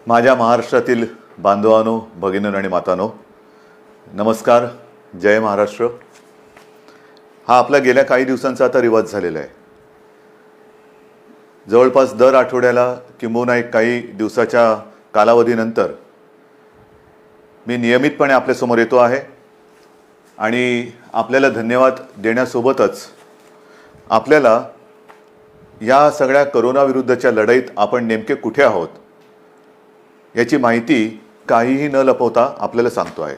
माझ्या महाराष्ट्रातील बांधवांनो, भगिनींनो आणि मातांनो, नमस्कार. जय महाराष्ट्र. हा आपला गेल्या काही दिवसांचा आता रिवाज झालेला आहे. जवळपास दर आठवड्याला किंबहुना एक काही दिवसाच्या कालावधीनंतर मी नियमितपणे आपल्यासमोर येतो आहे आणि आपल्याला धन्यवाद देण्यासोबतच आपल्याला या सगळ्या कोरोनाविरुद्धच्या लढाईत आपण नेमके कुठे आहोत याची माहिती काहीही न लपवता आपल्याला सांगतो आहे.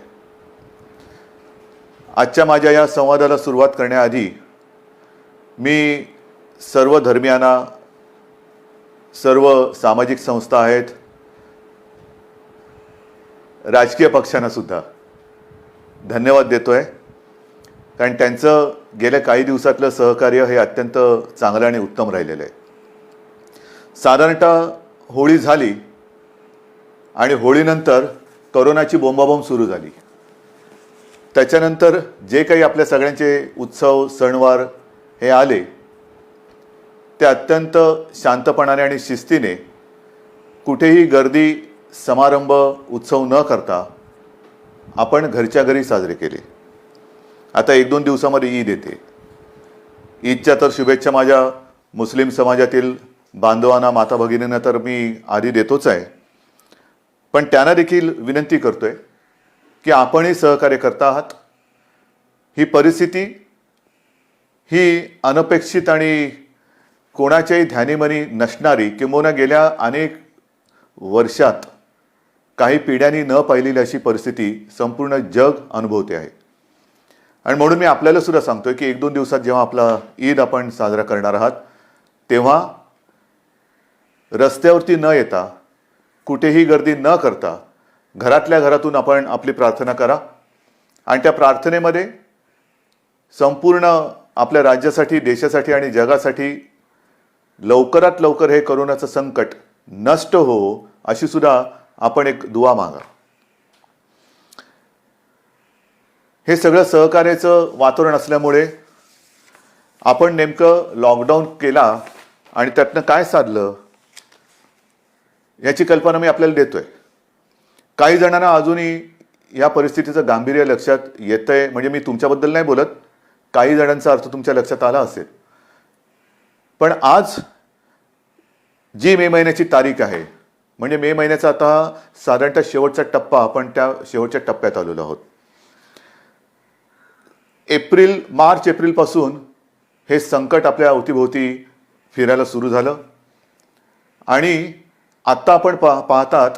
आजच्या माझ्या या संवादाला सुरुवात करण्याआधी मी सर्व धर्मियांना, सर्व सामाजिक संस्था आहेत, राजकीय पक्षांना सुद्धा धन्यवाद देतोय, कारण त्यांचं गेल्या काही दिवसातलं सहकार्य हे अत्यंत चांगलं आणि उत्तम राहिलेलं आहे. साधारणतः होळी झाली आणि होळीनंतर कोरोनाची बोंबाबोंब सुरू झाली. त्याच्यानंतर जे काही आपल्या सगळ्यांचे उत्सव सणवार हे आले ते अत्यंत शांतपणाने आणि शिस्तीने, कुठेही गर्दी समारंभ उत्सव न करता आपण घरच्या घरी साजरे केले. आता 1-2 दिवसामध्ये ईद येते. ईदच्या तर शुभेच्छा माझ्या मुस्लिम समाजातील बांधवांना, माता भगिनींना तर मी आधी देतोच आहे, पण त्यांना देखील विनंती करतोय की आपणही सहकार्य करता आहात. ही परिस्थिती ही अनपेक्षित आणि कोणाच्याही ध्यानीमनी नसणारी, किंबहुना गेल्या अनेक वर्षात काही पिढ्यांनी न पाहिलेली अशी परिस्थिती संपूर्ण जग अनुभवते आहे. आणि म्हणून मी आपल्याला सुद्धा सांगतोय की 1-2 दिवसात जेव्हा आपला ईद आपण साजरा करणार आहात तेव्हा रस्त्यावरती न येता, कुठेही गर्दी न करता घरातल्या घरातून आपण आपली प्रार्थना करा. आणि त्या प्रार्थनेमध्ये संपूर्ण आपल्या राज्यासाठी, देशासाठी आणि जगासाठी लवकरात लवकर हे कोरोनाचं संकट नष्ट हो अशी सुद्धा आपण एक दुआ मागा. हे सगळं सहकार्याचं वातावरण असल्यामुळे आपण नेमकं लॉकडाऊन केला आणि त्यातनं काय साधलं याची कल्पना मी आपल्याला देतोय. काही जणांना अजूनही या परिस्थितीचं गांभीर्य लक्षात येतंय, म्हणजे मी तुमच्याबद्दल नाही बोलत, काही जणांचा अर्थ तुमच्या लक्षात आला असेल. पण आज जी मे महिन्याची तारीख आहे, म्हणजे मे महिन्याचा आता साधारणतः शेवटचा टप्पा, आपण त्या शेवटच्या टप्प्यात आलेलो आहोत. मार्च एप्रिलपासून हे संकट आपल्या अवतीभोवती फिरायला सुरू झालं आणि आत्ता आपण पाहतात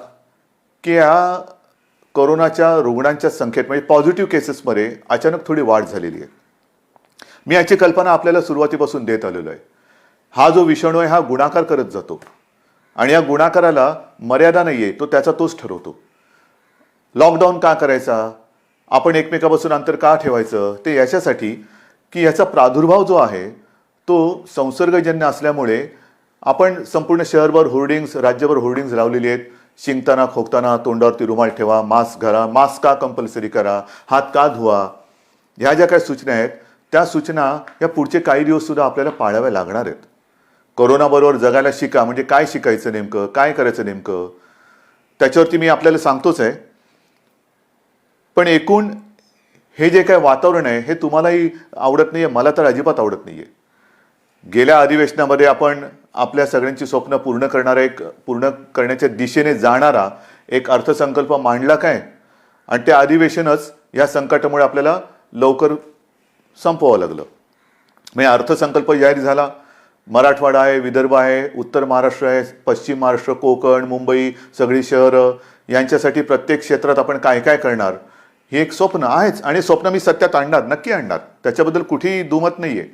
की या कोरोनाच्या रुग्णांच्या संख्येत, म्हणजे पॉझिटिव्ह केसेसमध्ये अचानक थोडी वाढ झालेली आहे. मी याची कल्पना आपल्याला सुरुवातीपासून देत आलेलो आहे. हा जो विषाणू आहे हा गुणाकार करत जातो आणि या गुणाकाराला मर्यादा नाही आहे, तो त्याचा तोच ठरवतो. लॉकडाऊन का करायचा, आपण एकमेकापासून अंतर का ठेवायचं, ते याच्यासाठी की याचा प्रादुर्भाव जो आहे तो संसर्गजन्य असल्यामुळे आपण संपूर्ण शहरभर होर्डिंग्स, राज्यभर होर्डिंग्स लावलेली आहेत. शिंकताना, खोकताना तोंडावरती रुमाल ठेवा, मास्क घाला, मास्क का कंपल्सरी करा, हात का धुवा, ह्या ज्या काही सूचना आहेत त्या सूचना या पुढचे काही दिवस सुद्धा आपल्याला पाळाव्या लागणार आहेत. कोरोनाबरोबर जगायला शिका, म्हणजे काय शिकायचं नेमकं, काय करायचं नेमकं, त्याच्यावरती मी आपल्याला सांगतोच आहे. पण एकूण हे जे काय वातावरण आहे हे तुम्हालाही आवडत नाही आहे, मला तर अजिबात आवडत नाही आहे. गेल्या अधिवेशनामध्ये आपण आपल्या सगळ्यांची स्वप्न पूर्ण करण्याच्या दिशेने जाणारा एक अर्थसंकल्प मांडला काय, आणि ते अधिवेशनच या संकटामुळे आपल्याला लवकर संपवावं लागलं. म्हणजे अर्थसंकल्प जाहीर झाला. मराठवाडा आहे, विदर्भ आहे, उत्तर महाराष्ट्र आहे, पश्चिम महाराष्ट्र, कोकण, मुंबई, सगळी शहरं, यांच्यासाठी प्रत्येक क्षेत्रात आपण काय काय करणार हे एक स्वप्न आहेच. आणि स्वप्न मी सत्यात आणणार, नक्की आणणार, त्याच्याबद्दल कुठेही दुमत नाही आहे.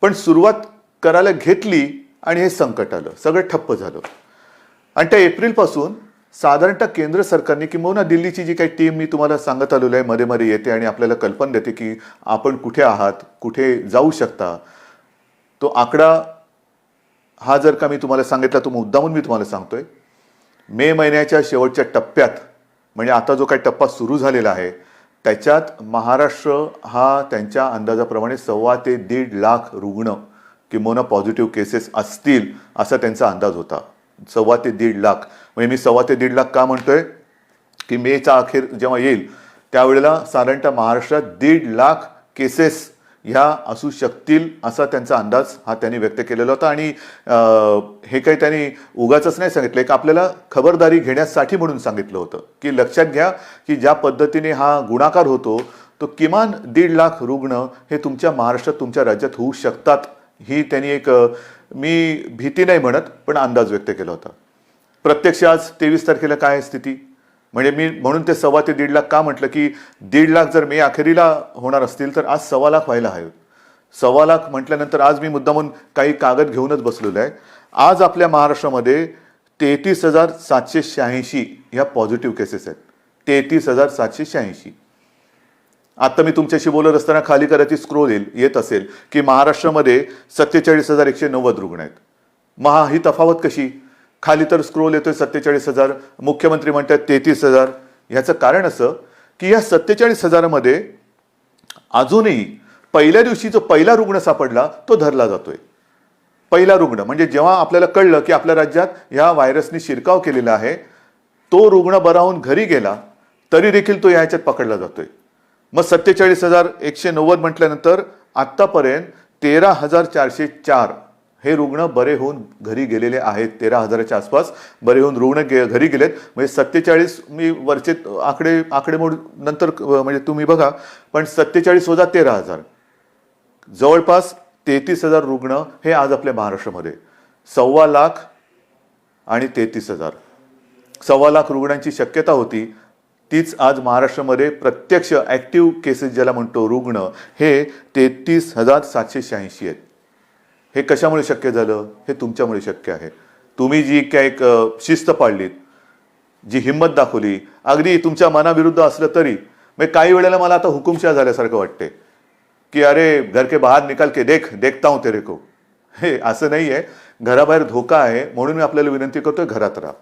पण सुरुवात करायला घेतली आणि हे संकट आलं, सगळं ठप्प झालं. आणि त्या एप्रिलपासून साधारणतः केंद्र सरकारने, किंबहुना दिल्लीची जी काही टीम मी तुम्हाला सांगत आलेलो आहे, मध्ये मध्ये येते आणि आपल्याला कल्पना देते की आपण कुठे आहात, कुठे जाऊ शकता. तो आकडा हा जर का मी तुम्हाला सांगितला, तो मुद्दामून मी तुम्हाला सांगतोय, मे महिन्याच्या शेवटच्या टप्प्यात, म्हणजे आता जो काही टप्पा सुरू झालेला आहे त्याच्यात महाराष्ट्र हा त्यांच्या अंदाजाप्रमाणे 1.25 ते 1.5 लाख रुग्ण किंवा पॉझिटिव्ह केसेस असतील असा त्यांचा अंदाज होता. 1.25 ते 1.5 लाख. म्हणजे मी 1.25 ते 1.5 लाख का म्हणतोय की मेचा अखेर जेव्हा येईल त्यावेळेला साधारणतः महाराष्ट्रात 1.5 लाख केसेस ह्या असू शकतील असा त्यांचा अंदाज हा त्यांनी व्यक्त केलेला होता. आणि हे काही त्यांनी उगाचच नाही सांगितलं, एक आपल्याला खबरदारी घेण्यासाठी म्हणून सांगितलं होतं की लक्षात घ्या की ज्या पद्धतीने हा गुणाकार होतो तो किमान 1.5 लाख रुग्ण हे तुमच्या महाराष्ट्रात तुमच्या राज्यात होऊ शकतात. ही त्यांनी एक मी भीती नाही म्हणत पण अंदाज व्यक्त केला होता. प्रत्यक्ष आज 23 तारखेला काय आहे स्थिती, म्हणजे मी म्हणून ते 1.25 ते 1.5 लाख का म्हटलं की 1.5 लाख जर मे अखेरीला होणार असतील तर आज 1.25 लाख व्हायला हवे. 1.25 लाख म्हटल्यानंतर आज मी मुद्दामून काही कागद घेऊनच बसलेलो आहे. आज आपल्या महाराष्ट्रामध्ये 33,786 ह्या पॉझिटिव्ह केसेस आहेत. 33,786. आता मी तुमच्याशी बोलत असताना खाली करायची स्क्रोल येत असेल की महाराष्ट्रामध्ये 47,190 रुग्ण आहेत. ही तफावत कशी, खाली तर स्क्रोल येतोय 47,000, मुख्यमंत्री म्हणतात 33,000. ह्याचं कारण असं की या 47,000 मध्ये अजूनही पहिल्या दिवशी जो पहिला रुग्ण सापडला तो धरला जातोय. पहिला रुग्ण म्हणजे जेव्हा आपल्याला कळलं की आपल्या राज्यात ह्या व्हायरसने शिरकाव केलेला आहे, तो रुग्ण बरा होऊन घरी गेला तरी देखील तो ह्याच्यात पकडला जातोय. मग 47,190 म्हटल्यानंतर आतापर्यंत 13,404 हे रुग्ण बरे होऊन घरी गेलेले आहेत. 13,000च्या आसपास बरे होऊन रुग्ण घरी गेलेत. म्हणजे 47 मी वरचे आकडेमोड नंतर म्हणजे तुम्ही बघा, पण 47 वजा 13,000 जवळपास 33,000 रुग्ण हे आज आपल्या महाराष्ट्रामध्ये. 1.25 लाख आणि 33,000, 1.25 लाख रुग्णांची शक्यता होती. तीच आज महाराष्ट्रामध्ये प्रत्यक्ष ऍक्टिव्ह केसेस ज्याला म्हणतो रुग्ण हे 33,786 आहेत. हे कशामुळे शक्य झालं, हे तुमच्यामुळे शक्य आहे. तुम्ही जी काय एक शिस्त पाळलीत, जी हिंमत दाखवली, अगदी तुमच्या मनाविरुद्ध असलं तरी, म्हणजे काही वेळेला मला आता हुकुमशाह झाल्यासारखं वाटते की अरे घर के बाहेर निकाल के देखता हूं तेरे को. हे असं नाही आहे. घराबाहेर धोका आहे म्हणून मी आपल्याला विनंती करतोय घरात राहा.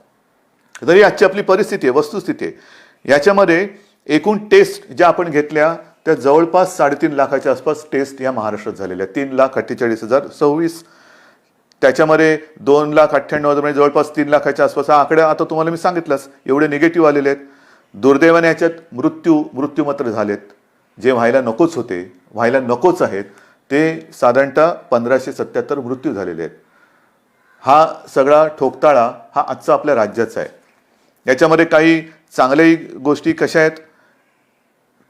तरी आजची आपली परिस्थिती आहे, वस्तुस्थिती आहे. याच्यामध्ये एकूण टेस्ट ज्या आपण घेतल्या त्या जवळपास 3.5 लाखाच्या आसपास टेस्ट या महाराष्ट्रात झालेल्या. 3,48,026. त्याच्यामध्ये 2,98,000 म्हणजे जवळपास 3 लाखाच्या आसपास हा आकडा आता तुम्हाला मी सांगितलंच. एवढे निगेटिव्ह आलेले आहेत. दुर्दैवाने याच्यात मृत्यू मात्र झालेत. जे व्हायला नकोच आहेत ते साधारणतः 1,577 मृत्यू झालेले आहेत. हा सगळा ठोकताळा हा आजचा आपल्या राज्याचा आहे. याच्यामध्ये काही चांगल्याही गोष्टी कशा आहेत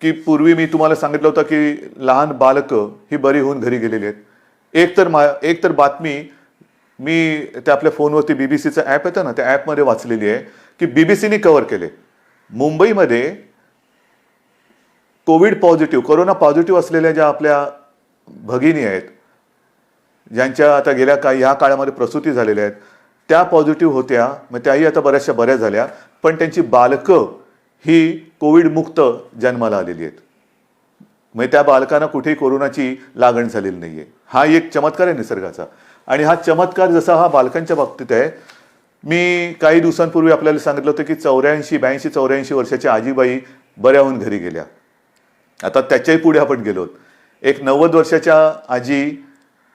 की पूर्वी मी तुम्हाला सांगितलं होतं की लहान बालकं ही बरी होऊन घरी गेलेली आहेत. एक तर बातमी मी त्या आपल्या फोनवरती बीबीसीचं ॲप येतं ना, त्या ॲपमध्ये वाचलेली आहे की बीबीसीने कव्हर केले. मुंबईमध्ये कोरोना पॉझिटिव्ह असलेल्या ज्या आपल्या भगिनी आहेत, ज्यांच्या आता गेल्या ह्या काळामध्ये प्रसूती झालेल्या आहेत, त्या पॉझिटिव्ह होत्या. मग त्याही आता बऱ्याचशा बऱ्या झाल्या. पण त्यांची बालकं ही कोविड मुक्त जन्माला आलेली आहेत. म्हणजे त्या बालकांना कुठेही कोरोनाची लागण झालेली नाहीये. हा एक चमत्कार आहे निसर्गाचा. आणि हा चमत्कार जसा हा बालकांच्या बाबतीत आहे, मी काही दिवसांपूर्वी आपल्याला सांगितलं होतं की 84 वर्षाच्या आजीबाई बऱ्या होऊन घरी गेल्या. आता त्याच्याही पुढे आपण गेलोत. एक 90 वर्षाच्या आजी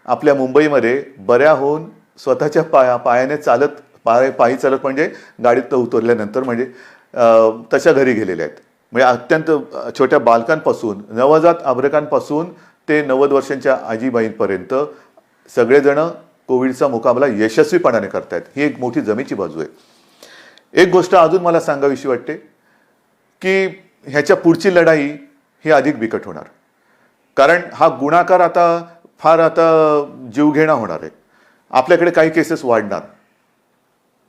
आपल्या मुंबईमध्ये बऱ्या होऊन स्वतःच्या पायाने पायी चालत म्हणजे गाडीत उतरल्यानंतर म्हणजे तशा घरी गेलेल्या आहेत. म्हणजे अत्यंत छोट्या बालकांपासून नवजात आभ्रकांपासून ते 90 वर्षांच्या आजीबाईंपर्यंत सगळेजण कोविडचा मुकाबला यशस्वीपणाने करतायत. ही एक मोठी जमेची बाजू आहे. एक गोष्ट अजून मला सांगावीशी वाटते की ह्याच्या पुढची लढाई ही अधिक बिकट होणार. कारण हा गुणाकार आता जीवघेणा होणार आहे. आपल्याकडे काही केसेस वाढणार,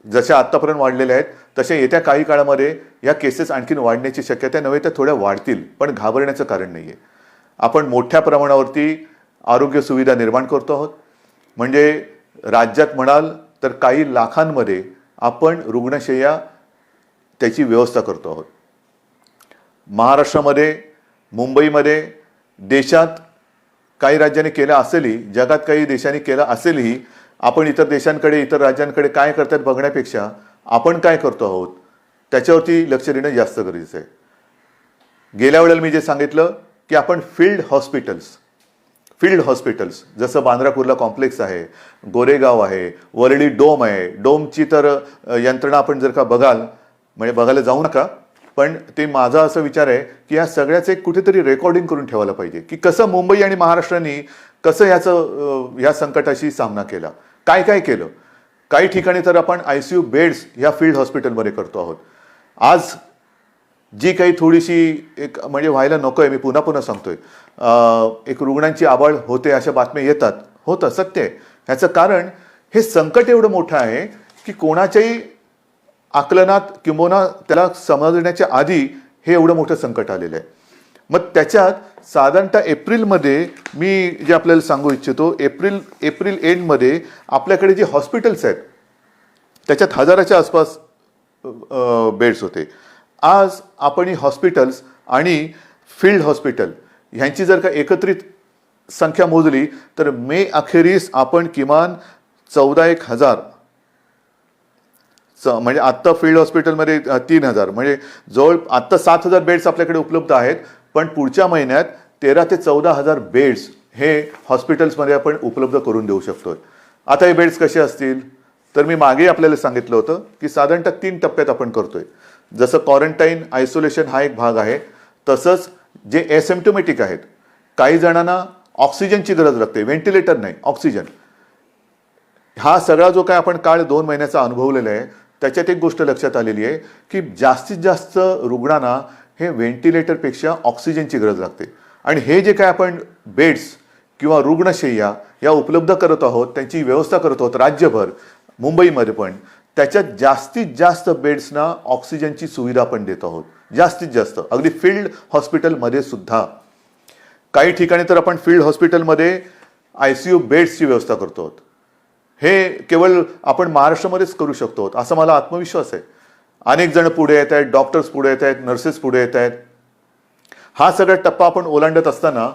जशा आतापर्यंत वाढलेल्या आहेत तशा येत्या काही काळामध्ये या केसेस आणखीन वाढण्याची शक्यता नव्हे तर थोड्या वाढतील. पण घाबरण्याचं कारण नाहीये. आपण मोठ्या प्रमाणावरती आरोग्य सुविधा निर्माण करतो आहोत. म्हणजे राज्यात म्हणाल तर काही लाखांमध्ये आपण रुग्णशय्या त्याची व्यवस्था करतो आहोत. महाराष्ट्रामध्ये, मुंबईमध्ये, देशात काही राज्यांनी केलं असेलही, जगात काही देशांनी केलं असेलही, आपण इतर देशांकडे, इतर राज्यांकडे काय करतात बघण्यापेक्षा आपण काय करतो आहोत त्याच्यावरती लक्ष देणं जास्त गरजेचं आहे. गेल्या वेळेला मी जे सांगितलं की आपण फील्ड फील्ड हॉस्पिटल्स जसं बांद्रा कुर्ला कॉम्प्लेक्स आहे, गोरेगाव आहे, वरळी डोम आहे. डोमची तर यंत्रणा आपण जर का म्हणजे बघायला जाऊ नका, पण ते माझा असा विचार आहे की या सगळ्याचं एक कुठेतरी रेकॉर्डिंग करून ठेवायला पाहिजे की कसं मुंबई आणि महाराष्ट्राने कसं ह्या संकटाशी सामना केला, काय काय केलं. काही ठिकाणी तर आपण ICU बेड्स ह्या फील्ड हॉस्पिटलमध्ये करतो आहोत. आज जी काही थोडीशी एक म्हणजे व्हायला नको आहे, मी पुन्हा पुन्हा सांगतोय, एक रुग्णांची आबाळ होते अशा बातम्या येतात, होतं सत्य आहे. ह्याचं कारण हे संकट एवढं मोठं आहे की कोणाच्याही आकलनात किंबहुना त्याला समजण्याच्या आधी हे एवढं मोठं संकट आलेलं आहे. मग त्याच्यात साधारणतः एप्रिलमध्ये मी जे आपल्याला सांगू इच्छितो, एप्रिल एंडमध्ये आपल्याकडे जे हॉस्पिटल्स आहेत त्याच्यात 1000च्या आसपास बेड्स होते. आज आपण ही हॉस्पिटल्स आणि फील्ड हॉस्पिटल ह्यांची जर का एकत्रित संख्या मोजली तर मे अखेरीस आपण किमान 14,000 म्हणजे आत्ता फील्ड हॉस्पिटलमध्ये 3,000 म्हणजे जवळ आत्ता 7,000 बेड्स आपल्याकडे उपलब्ध आहेत, पण पुढच्या महिन्यात 13,000 ते 14,000 बेड्स हे हॉस्पिटल्समध्ये आपण उपलब्ध करून देऊ शकतोय. आता हे बेड्स कसे असतील तर मी मागे आपल्याला सांगितलं होतं की साधारणतः 3 टप्प्यात आपण करतोय. जसं क्वारंटाईन आयसोलेशन हा एक भाग आहे, तसंच जे एसिम्प्टोमॅटिक आहेत, काही जणांना ऑक्सिजनची गरज लागते, व्हेंटिलेटर नाही ऑक्सिजन. हा सगळा जो काय आपण काळ 2 महिन्याचा अनुभवलेला आहे त्याच्यात एक गोष्ट लक्षात आलेली आहे की जास्तीत जास्त रुग्णांना हे व्हेंटिलेटरपेक्षा ऑक्सिजनची गरज लागते. आणि हे जे काय आपण बेड्स किंवा रुग्णशय्या या उपलब्ध करत आहोत, त्यांची व्यवस्था करत आहोत राज्यभर, मुंबईमध्ये पण, त्याच्यात जास्तीत जास्त बेड्सना ऑक्सिजनची सुविधा आपण देत आहोत, जास्तीत जास्त, अगदी फील्ड हॉस्पिटलमध्ये सुद्धा. काही ठिकाणी तर आपण फील्ड हॉस्पिटलमध्ये ICU बेड्सची व्यवस्था करतो आहोत. हे केवळ आपण महाराष्ट्रामध्येच करू शकतो असा मला आत्मविश्वास आहे. अनेक जण पुढे येत आहेत, डॉक्टर्स पुढे येत आहेत, नर्सेस पुढे येत आहेत. हा सगळा टप्पा आपण ओलांडत असताना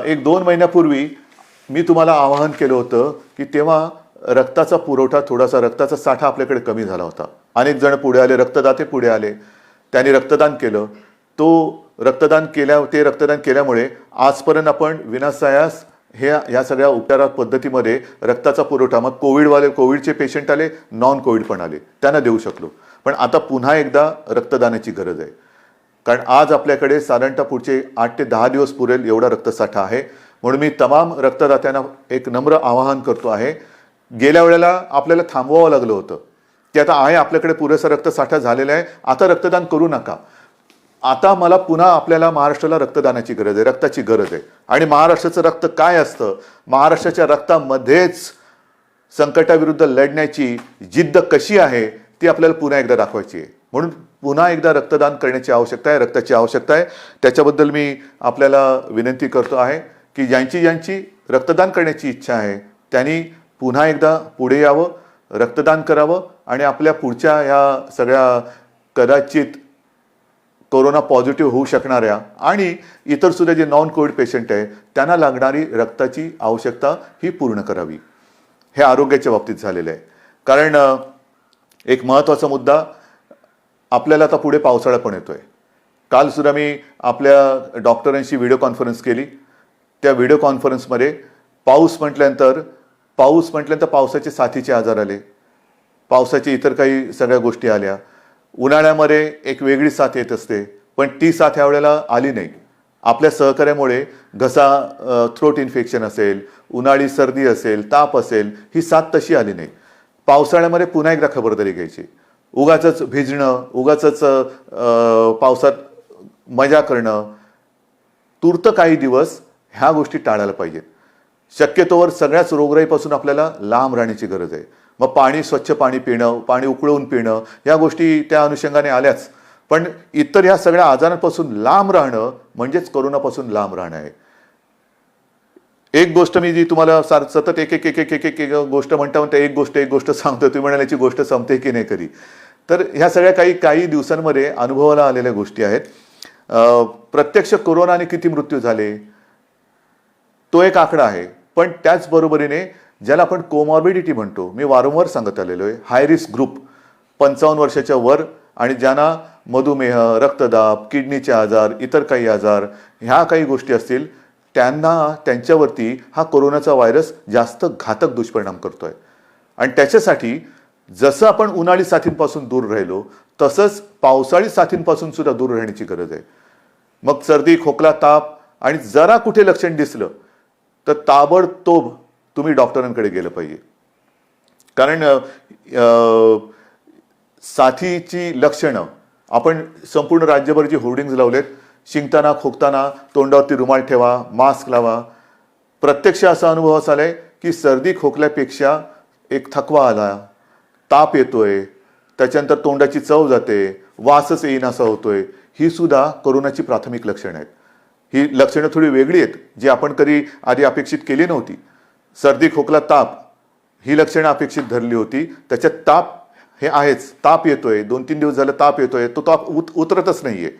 1-2 महिन्यापूर्वी मी तुम्हाला आवाहन केलं होतं की तेव्हा रक्ताचा पुरवठा थोडासा, रक्ताचा साठा आपल्याकडे कमी झाला होता. अनेक जण पुढे आले, रक्तदाते पुढे आले, त्यांनी रक्तदान केलं. ते रक्तदान केल्यामुळे आजपर्यंत आपण विनासायास ह्या सगळ्या उपचार पद्धतीमध्ये रक्ताचा पुरवठा, मग कोविडचे पेशंट आले, नॉन कोविड पण आले, त्यांना देऊ शकलो. पण आता पुन्हा एकदा रक्तदानाची गरज आहे, कारण आज आपल्याकडे साधारणतः पुढचे 8 ते 10 दिवस पुरेल एवढा रक्तसाठा आहे. म्हणून मी तमाम रक्तदात्यांना एक नम्र आवाहन करतो आहे. गेल्या वेळेला आपल्याला थांबवावं लागलं होतं की आता आहे आपल्याकडे पुरेसा रक्तसाठा झालेला आहे, आता रक्तदान करू नका. आता मला पुन्हा आपल्याला महाराष्ट्राला रक्तदानाची गरज आहे, रक्ताची गरज आहे. आणि महाराष्ट्राचं रक्त काय असतं, महाराष्ट्राच्या रक्तामध्येच संकटाविरुद्ध लढण्याची जिद्द कशी आहे ती आपल्याला पुन्हा एकदा दाखवायची आहे. म्हणून पुन्हा एकदा रक्तदान करण्याची आवश्यकता आहे, रक्ताची आवश्यकता आहे. त्याच्याबद्दल मी आपल्याला विनंती करतो आहे की ज्यांची रक्तदान करण्याची इच्छा आहे त्यांनी पुन्हा एकदा पुढे यावं, रक्तदान करावं आणि आपल्या पुढच्या ह्या सगळ्या कदाचित कोरोना पॉझिटिव्ह होऊ शकणाऱ्या आणि इतर सुद्धा जे नॉन कोविड पेशंट आहे त्यांना लागणारी रक्ताची आवश्यकता ही पूर्ण करावी. हे आरोग्याच्या बाबतीत झालेलं आहे. कारण एक महत्त्वाचा मुद्दा, आपल्याला आता पुढे पावसाळा पण येतोय. काल सुद्धा मी आपल्या डॉक्टरांशी व्हिडिओ कॉन्फरन्स केली. त्या व्हिडिओ कॉन्फरन्समध्ये पाऊस म्हटल्यानंतर पावसाचे साथीचे आजार आले, पावसाची इतर काही सगळ्या गोष्टी आल्या. उन्हाळ्यामध्ये एक वेगळी साथ येत असते, पण ती साथ यावेळेला आली नाही. आपल्या सहकार्यामुळे थ्रोट इन्फेक्शन असेल, उन्हाळी सर्दी असेल, ताप असेल, ही साथ तशी आली नाही. पावसाळ्यामध्ये पुन्हा एकदा खबरदारी घ्यायची. उगाचच भिजणं, उगाचच पावसात मजा करणं, तूर्त काही दिवस ह्या गोष्टी टाळायला पाहिजेत. शक्यतोवर सगळ्याच रोगराईपासून आपल्याला लांब राहण्याची गरज आहे. मग स्वच्छ पाणी पिणं, पाणी उकळून पिणं, या गोष्टी त्या अनुषंगाने आल्याच. पण इतर ह्या सगळ्या आजारांपासून लांब राहणं म्हणजेच कोरोनापासून लांब राहणं आहे. एक गोष्ट मी जी तुम्हाला सतत एक गोष्ट म्हणता एक गोष्ट सांगतो, तुम्ही म्हणाल याची गोष्ट संपते की नाही कधी. तर ह्या सगळ्या काही दिवसांमध्ये अनुभवाला आलेल्या गोष्टी आहेत. प्रत्यक्ष कोरोनाने किती मृत्यू झाले तो एक आकडा आहे, पण त्याचबरोबरीने ज्याला आपण कोमॉर्बिडिटी म्हणतो, मी वारंवार सांगत आलेलो आहे, हाय रिस्क ग्रुप 55 वर्षाच्या वर आणि ज्यांना मधुमेह, रक्तदाब, किडनीचे आजार, इतर काही आजार, ह्या काही गोष्टी असतील, त्यांच्यावरती हा कोरोनाचा व्हायरस जास्त घातक दुष्परिणाम करतोय. आणि त्याच्यासाठी जसं आपण उन्हाळी साथींपासून दूर राहिलो तसंच पावसाळी साथींपासून सुद्धा दूर राहण्याची गरज आहे. मग सर्दी, खोकला, ताप आणि जरा कुठे लक्षण दिसलं तर ताबडतोब तुम्ही डॉक्टरांकडे गेलं पाहिजे. कारण साथीची लक्षणं आपण संपूर्ण राज्यभर जी होर्डिंग्ज लावलेत, शिंकताना, खोकताना तोंडावरती रुमाल ठेवा, मास्क लावा. प्रत्यक्ष असा अनुभव असा आलाय की सर्दी खोकल्यापेक्षा एक थकवा आला, ताप येतोय, त्याच्यानंतर तोंडाची चव जाते, वासच येईनासा होतोय. ही सुद्धा कोरोनाची प्राथमिक लक्षणं आहेत. ही लक्षणं थोडी वेगळी आहेत जी आपण कधी आधी अपेक्षित केली नव्हती. सर्दी, खोकला, ताप ही लक्षणं अपेक्षित धरली होती. त्याच्यात ताप हे आहेच, ताप येतोय, 2-3 दिवस झालं ताप येतोय, तो ताप उतरतच नाहीये.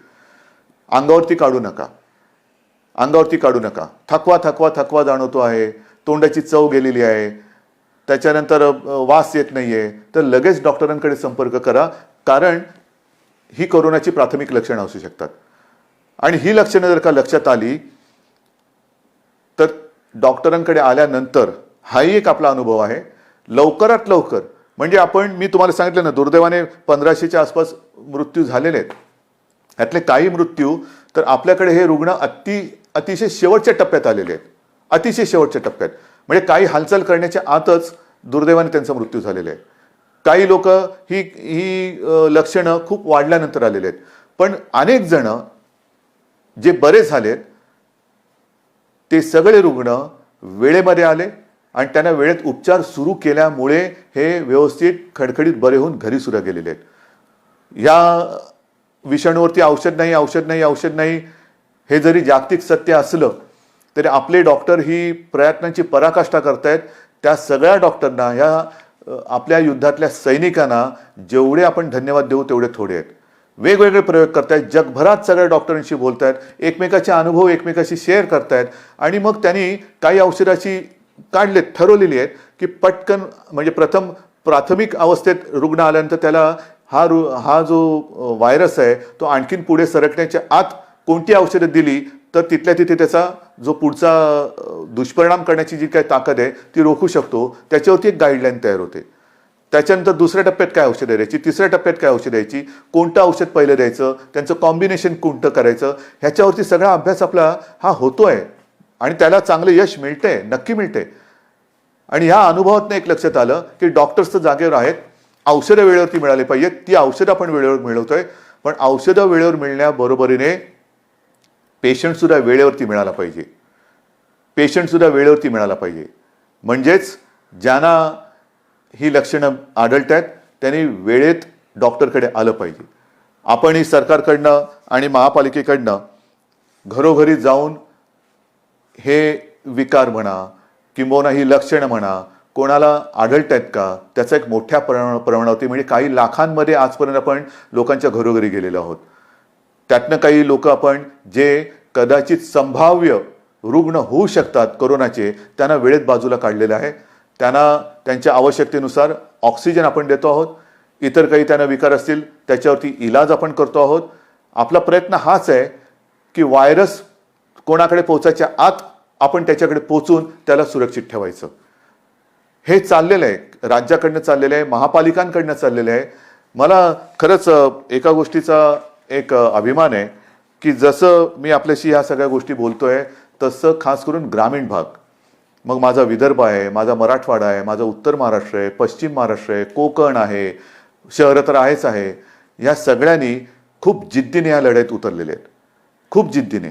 अंगावरती काढू नका, अंगावरती काढू नका. थकवा थकवा थकवा जाणवतो आहे, तोंडाची चव गेलेली आहे, त्याच्यानंतर वास येत नाहीये, तर लगेच डॉक्टरांकडे संपर्क करा. कारण ही कोरोनाची प्राथमिक लक्षणं असू शकतात. आणि ही लक्षणं जर का लक्षात आली तर डॉक्टरांकडे आल्यानंतर हाही एक आपला अनुभव आहे, लवकरात लवकर म्हणजे मी तुम्हाला सांगितलं ना, दुर्दैवाने 1500च्या आसपास मृत्यू झालेले आहेत. यातले काही मृत्यू तर आपल्याकडे हे रुग्ण अतिशय शेवटच्या टप्प्यात आलेले आहेत, अतिशय शेवटच्या टप्प्यात. म्हणजे काही हालचाल करण्याच्या आतच दुर्दैवाने त्यांचा मृत्यू झालेला आहे. काही लोक ही लक्षणं खूप वाढल्यानंतर आलेले आहेत. पण अनेक जण जे बरे झालेत ते सगळे रुग्ण वेळेमध्ये आले आणि त्यांना वेळेत उपचार सुरू केल्यामुळे हे व्यवस्थित खडखडीत बरे होऊन घरी सुद्धा गेलेले आहेत. या विषाणूवरती औषध नाही हे जरी जागतिक सत्य असलं तरी आपले डॉक्टर ही प्रयत्नांची पराकाष्ठा करतायत. त्या सगळ्या डॉक्टरना, ह्या आपल्या युद्धातल्या सैनिकांना जेवढे आपण धन्यवाद देऊ तेवढे थोडे आहेत. वेगवेगळे प्रयोग करतायत, जगभरात सगळ्या डॉक्टरांशी बोलतायत, एकमेकाचे अनुभव एकमेकाशी शेअर करतायत. आणि मग त्यांनी काही औषधाची ठरवलेली आहेत की पटकन म्हणजे प्राथमिक अवस्थेत रुग्ण आल्यानंतर त्याला हा जो व्हायरस आहे तो आणखीन पुढे सरकण्याच्या आत कोणती औषधं दिली तर तिथल्या तिथे त्याचा जो पुढचा दुष्परिणाम करण्याची जी काही ताकद आहे ती रोखू शकतो. त्याच्यावरती एक गाईडलाईन तयार होते. त्याच्यानंतर दुसऱ्या टप्प्यात काय औषधं द्यायची, तिसऱ्या टप्प्यात काय औषध द्यायची, कोणतं औषध पहिलं द्यायचं, त्यांचं कॉम्बिनेशन कोणतं करायचं, ह्याच्यावरती सगळा अभ्यास आपला हा होतोय आणि त्याला चांगलं यश मिळतंय, नक्की मिळतंय. आणि ह्या अनुभवातनं एक लक्षात आलं की डॉक्टर्स तर जागेवर आहेत, औषधं वेळेवरती मिळाली पाहिजेत. ती औषधं आपण वेळेवर मिळवतोय, पण औषधं वेळेवर मिळण्याबरोबरीने पेशंट सुद्धा वेळेवरती मिळाला पाहिजे. म्हणजेच ज्यांना ही लक्षणं आढळत आहेत त्यांनी वेळेत डॉक्टरकडे आलं पाहिजे. आपणही सरकारकडनं आणि महापालिकेकडनं घरोघरी जाऊन हे विकार म्हणा किंबहुना ही लक्षणं म्हणा कोणाला आढळत आहेत का त्याचा एक मोठ्या प्रमाणावरती म्हणजे काही लाखांमध्ये आजपर्यंत आपण लोकांच्या घरोघरी गेलेलो आहोत. त्यातनं काही लोक आपण जे कदाचित संभाव्य रुग्ण होऊ शकतात कोरोनाचे त्यांना वेळेत बाजूला काढलेलं आहे. त्यांना त्यांच्या आवश्यकतेनुसार ऑक्सिजन आपण देतो आहोत. इतर काही त्यांना विकार असतील त्याच्यावरती इलाज आपण करतो आहोत. आपला प्रयत्न हाच आहे की व्हायरस कोणाकडे पोहोचायच्या आत आपण त्याच्याकडे पोहोचून त्याला सुरक्षित ठेवायचं. हे चाललेलं आहे, राज्याकडनं चाललेलं आहे, महापालिकांकडनं चाललेलं आहे. मला खरंच एका गोष्टीचा एक अभिमान आहे की जसं मी आपल्याशी ह्या सगळ्या गोष्टी बोलतोय तसं खास करून ग्रामीण भाग, मग माझा विदर्भ आहे, माझा मराठवाडा आहे, माझा उत्तर महाराष्ट्र आहे, पश्चिम महाराष्ट्र आहे, कोकण आहे, शहरं तर आहेच आहे, या सगळ्यांनी खूप जिद्दीने या लढाईत उतरलेले आहेत, खूप जिद्दीने.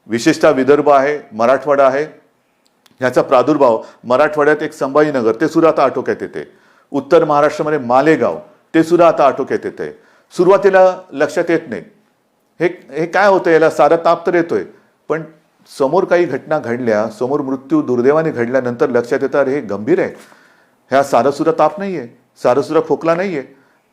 विशेषतः विदर्भ आहे, मराठवाडा आहे. ह्याचा प्रादुर्भाव मराठवाड्यात एक संभाजीनगर ते सुद्धा आता आटोक्यात येते. उत्तर महाराष्ट्रामध्ये मालेगाव ते सुद्धा आता आटोक्यात येते. सुरुवातीला लक्षात येत नाही हे काय होतं, याला सारा ताप तर येतोय, पण समोर काही घटना घडल्या, समोर मृत्यू दुर्दैवाने घडल्यानंतर लक्षात येतं अरे हे गंभीर आहे, ह्या सारं सुद्धा ताप नाहीये, सारं सुद्धा खोकला नाहीये.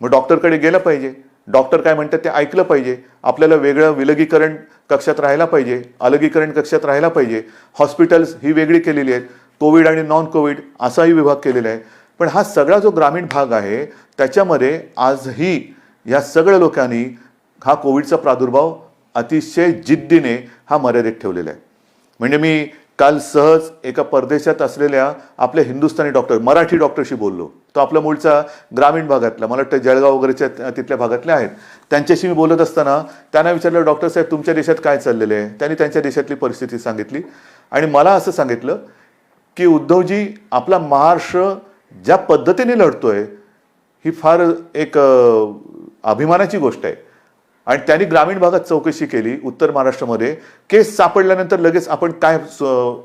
मग डॉक्टरकडे गेलं पाहिजे. डॉक्टर काय म्हणतात ते ऐकलं पाहिजे. आपल्याला वेगळं विलगीकरण कक्षात राहायला पाहिजे, अलगीकरण कक्षात राहायला पाहिजे. हॉस्पिटल्स ही वेगळी केलेली आहेत, कोविड आणि नॉन कोविड असाही विभाग केलेला आहे. पण हा सगळा जो ग्रामीण भाग आहे त्याच्यामध्ये आजही या सगळ्या लोकांनी हा कोविडचा प्रादुर्भाव अतिशय जिद्दीने हा मर्यादित ठेवलेला आहे. म्हणजे मी काल सहज एका परदेशात असलेल्या आपल्या हिंदुस्थानी डॉक्टर, मराठी डॉक्टरशी बोललो. तो आपला मूळचा ग्रामीण भागातला, मला वाटतं जळगाव वगैरेच्या तिथल्या भागातले आहेत. त्यांच्याशी मी बोलत असताना त्यांना विचारलं, डॉक्टर साहेब तुमच्या देशात काय चाललेलं आहे. त्यांनी त्यांच्या देशातली परिस्थिती सांगितली आणि मला असं सांगितलं की उद्धवजी, आपला महाराष्ट्र ज्या पद्धतीने लढतोय ही फार एक अभिमानाची गोष्ट आहे. आणि त्यांनी ग्रामीण भागात चौकशी केली, उत्तर महाराष्ट्रामध्ये केस सापडल्यानंतर लगेच आपण काय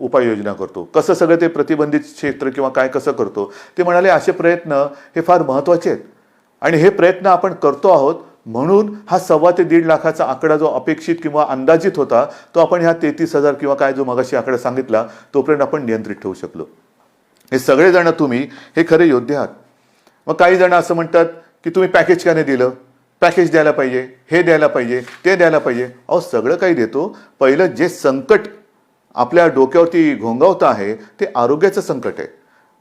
उपाययोजना करतो, कसं सगळं ते प्रतिबंधित क्षेत्र किंवा काय कसं करतो. ते म्हणाले असे प्रयत्न हे फार महत्त्वाचे आहेत आणि हे प्रयत्न आपण करतो आहोत, म्हणून हा 1.25 ते 1.5 लाखाचा आकडा जो अपेक्षित किंवा अंदाजित होता तो आपण ह्या 33,000 किंवा काय जो मगाशी आकडा सांगितला तोपर्यंत आपण नियंत्रित ठेवू शकलो. हे सगळेजण तुम्ही हे खरे योद्धे आहात. मग काही जण असं म्हणतात की तुम्ही पॅकेज का नाही दिलं, पॅकेज द्यायला पाहिजे, हे द्यायला पाहिजे, ते द्यायला पाहिजे. अहो सगळं काही देतो. पहिलं जे संकट आपल्या डोक्यावरती घोंगावतं आहे ते आरोग्याचं संकट आहे.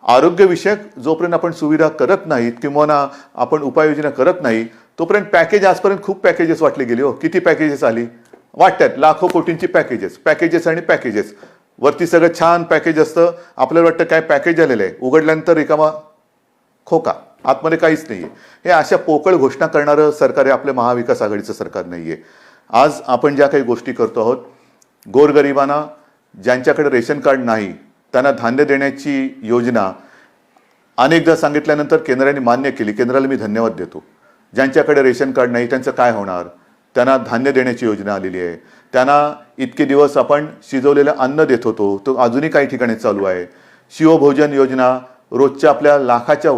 आरोग्यविषयक जोपर्यंत आपण सुविधा करत नाहीत किंवा आपण उपाययोजना करत नाही तोपर्यंत पॅकेज, आजपर्यंत खूप पॅकेजेस वाटली गेली. हो, किती पॅकेजेस आली वाटतात, लाखो कोटींची पॅकेजेस आणि पॅकेजेस. वरती सगळं छान पॅकेज असतं, आपल्याला वाटतं काय पॅकेज आलेलं आहे, उघडल्यानंतर रिकामा खोका, आतमध्ये काहीच नाहीये. हे अशा पोकळ घोषणा करणारं सरकार आहे, आपल्या महाविकास आघाडीचं सरकार नाहीये. आज आपण ज्या काही गोष्टी करतो आहोत, गोरगरिबांना ज्यांच्याकडे रेशन कार्ड नाही त्यांना धान्य देण्याची योजना अनेकदा सांगितल्यानंतर केंद्राने मान्य केली. केंद्राला मी धन्यवाद देतो. ज्यांच्याकडे रेशन कार्ड नाही त्यांचं काय होणार, त्यांना धान्य देण्याची योजना आलेली आहे. त्यांना इतके दिवस आपण शिजवलेलं अन्न देत होतो, तो अजूनही काही ठिकाणी चालू आहे. शिवभोजन योजना रोजच्या आपल्या लाखाच्या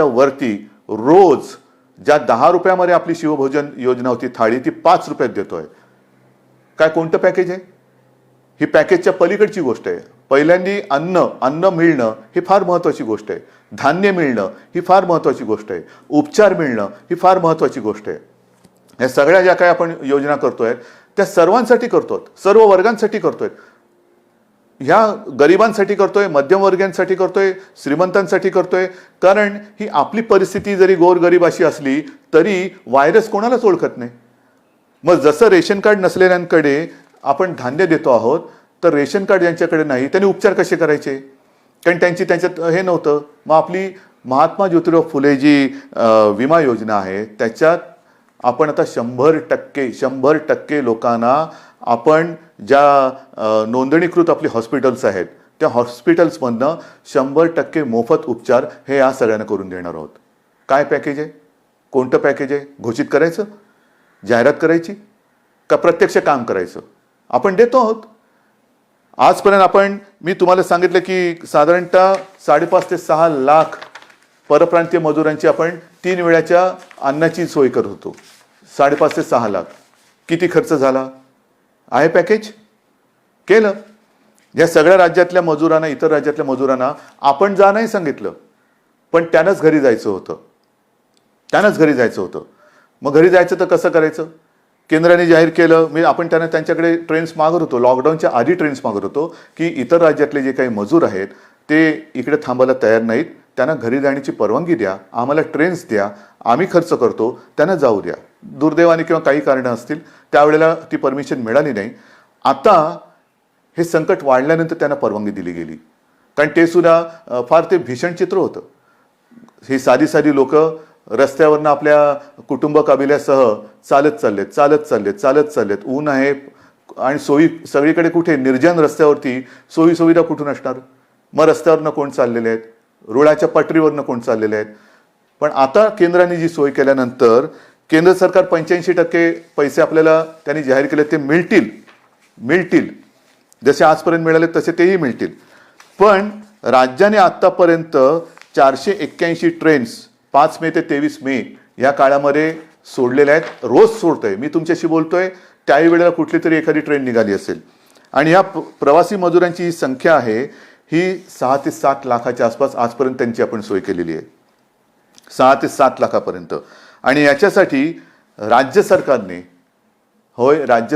वरती रोज ज्या 10 रुपयामध्ये आपली शिवभोजन योजना होती थाळी, ती 5 रुपयात देतोय. काय कोणतं पॅकेज आहे? ही पॅकेजच्या पलीकडची गोष्ट आहे. पहिल्यांदी अन्न मिळणं ही फार महत्त्वाची गोष्ट आहे. धान्य मिळणं ही फार महत्त्वाची गोष्ट आहे. उपचार मिळणं ही फार महत्त्वाची गोष्ट आहे. या सगळ्या ज्या काही आपण योजना करतोय त्या सर्वांसाठी करतोय, सर्व वर्गांसाठी करतोय. ह्या गरिबांसाठी करतोय, मध्यमवर्गीयांसाठी करतोय, श्रीमंतांसाठी करतोय. कारण ही आपली परिस्थिती जरी गोरगरीब अशी असली तरी व्हायरस कोणालाच ओळखत नाही. मग जसं रेशन कार्ड नसलेल्यांकडे आपण धान्य देतो आहोत, तर रेशन कार्ड ज्यांच्याकडे नाही त्यांनी उपचार कसे करायचे, कारण त्याच्यात हे नव्हतं. मग आपली महात्मा ज्योतिराव फुले जी विमा योजना आहे त्याच्यात आपण आता 100% लोकांना आपण ज्या नोंदणीकृत आपली हॉस्पिटल्स आहेत त्या हॉस्पिटल्समधनं 100% मोफत उपचार हे या सगळ्यांना करून देणार आहोत. काय पॅकेज आहे, कोणतं पॅकेज आहे, घोषित करायचं, जाहिरात करायची का प्रत्यक्ष काम करायचं? आपण देतो आहोत. आजपर्यंत मी तुम्हाला सांगितलं की साधारणतः 5.5 ते 6 लाख परप्रांतीय मजुरांची आपण 3 वेळाच्या अन्नाची सोय करत होतो. 5.5 ते 6 लाख. किती खर्च झाला आहे? पॅकेज केलं. या सगळ्या राज्यातल्या मजुरांना, इतर राज्यातल्या मजुरांना आपण जा नाही सांगितलं, पण त्यानंच घरी जायचं होतं. मग घरी जायचं तर कसं करायचं? केंद्राने जाहीर केलं. आपण त्यांच्याकडे ट्रेन्स मागत होतो, लॉकडाऊनच्या आधी ट्रेन्स मागत होतो की इतर राज्यातले जे काही मजूर आहेत ते इकडे थांबायला तयार नाहीत, त्यांना घरी जाण्याची परवानगी द्या, आम्हाला ट्रेन्स द्या, आम्ही खर्च करतो, त्यांना जाऊ द्या. दुर्दैवाने किंवा काही कारणं असतील त्यावेळेला ती परमिशन मिळाली नाही. आता हे संकट वाढल्यानंतर त्यांना परवानगी दिली गेली, कारण ते सुद्धा फार ते भीषण चित्र होतं. ही साधी लोक रस्त्यावरनं आपल्या कुटुंब कबिल्यासह चालत. ऊन आहे आणि सोयी सगळीकडे, कुठे निर्जन रस्त्यावरती सोयी सुविधा कुठून असणार? मग रस्त्यावरनं कोण चाललेले आहेत, रुळाच्या पटरीवरनं कोण चाललेले आहेत. पण आता केंद्राने जी सोय केल्यानंतर केंद्र सरकार 85% पैसे आपल्याला त्यांनी जाहीर केले ते मिळतील. जसे आजपर्यंत मिळाले तसे तेही मिळतील. पण राज्याने आतापर्यंत 481 ट्रेन्स 5 मे ते 23 मे या काळामध्ये सोडलेल्या आहेत. रोज सोडतोय. मी तुमच्याशी बोलतोय त्याही वेळेला कुठली तरी एखादी ट्रेन निघाली असेल. आणि या प्रवासी मजुरांची ही संख्या आहे ही 6 ते 7 लाखाच्या आसपास आजपर्यंत त्यांची आपण सोय केलेली आहे. 6 ते 7 लाखापर्यंत. आणि याच्यासाठी राज्य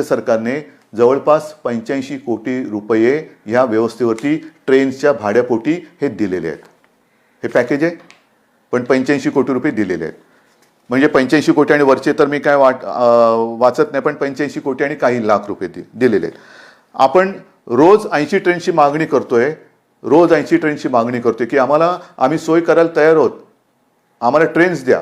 सरकारने जवळपास 85 कोटी रुपये ह्या व्यवस्थेवरती ट्रेन्सच्या भाड्यापोटी हे दिलेले आहेत. हे पॅकेज आहे, पण 85 कोटी रुपये दिलेले आहेत. म्हणजे 85 कोटी आणि वरचे तर मी काय वाचत नाही, पण 85 कोटी आणि काही लाख रुपये दिलेले आहेत. आपण रोज 80 ट्रेनची मागणी करतोय, रोज 80 ट्रेनची मागणी करतोय की आम्ही सोय करायला तयार आहोत, आम्हाला ट्रेन्स द्या.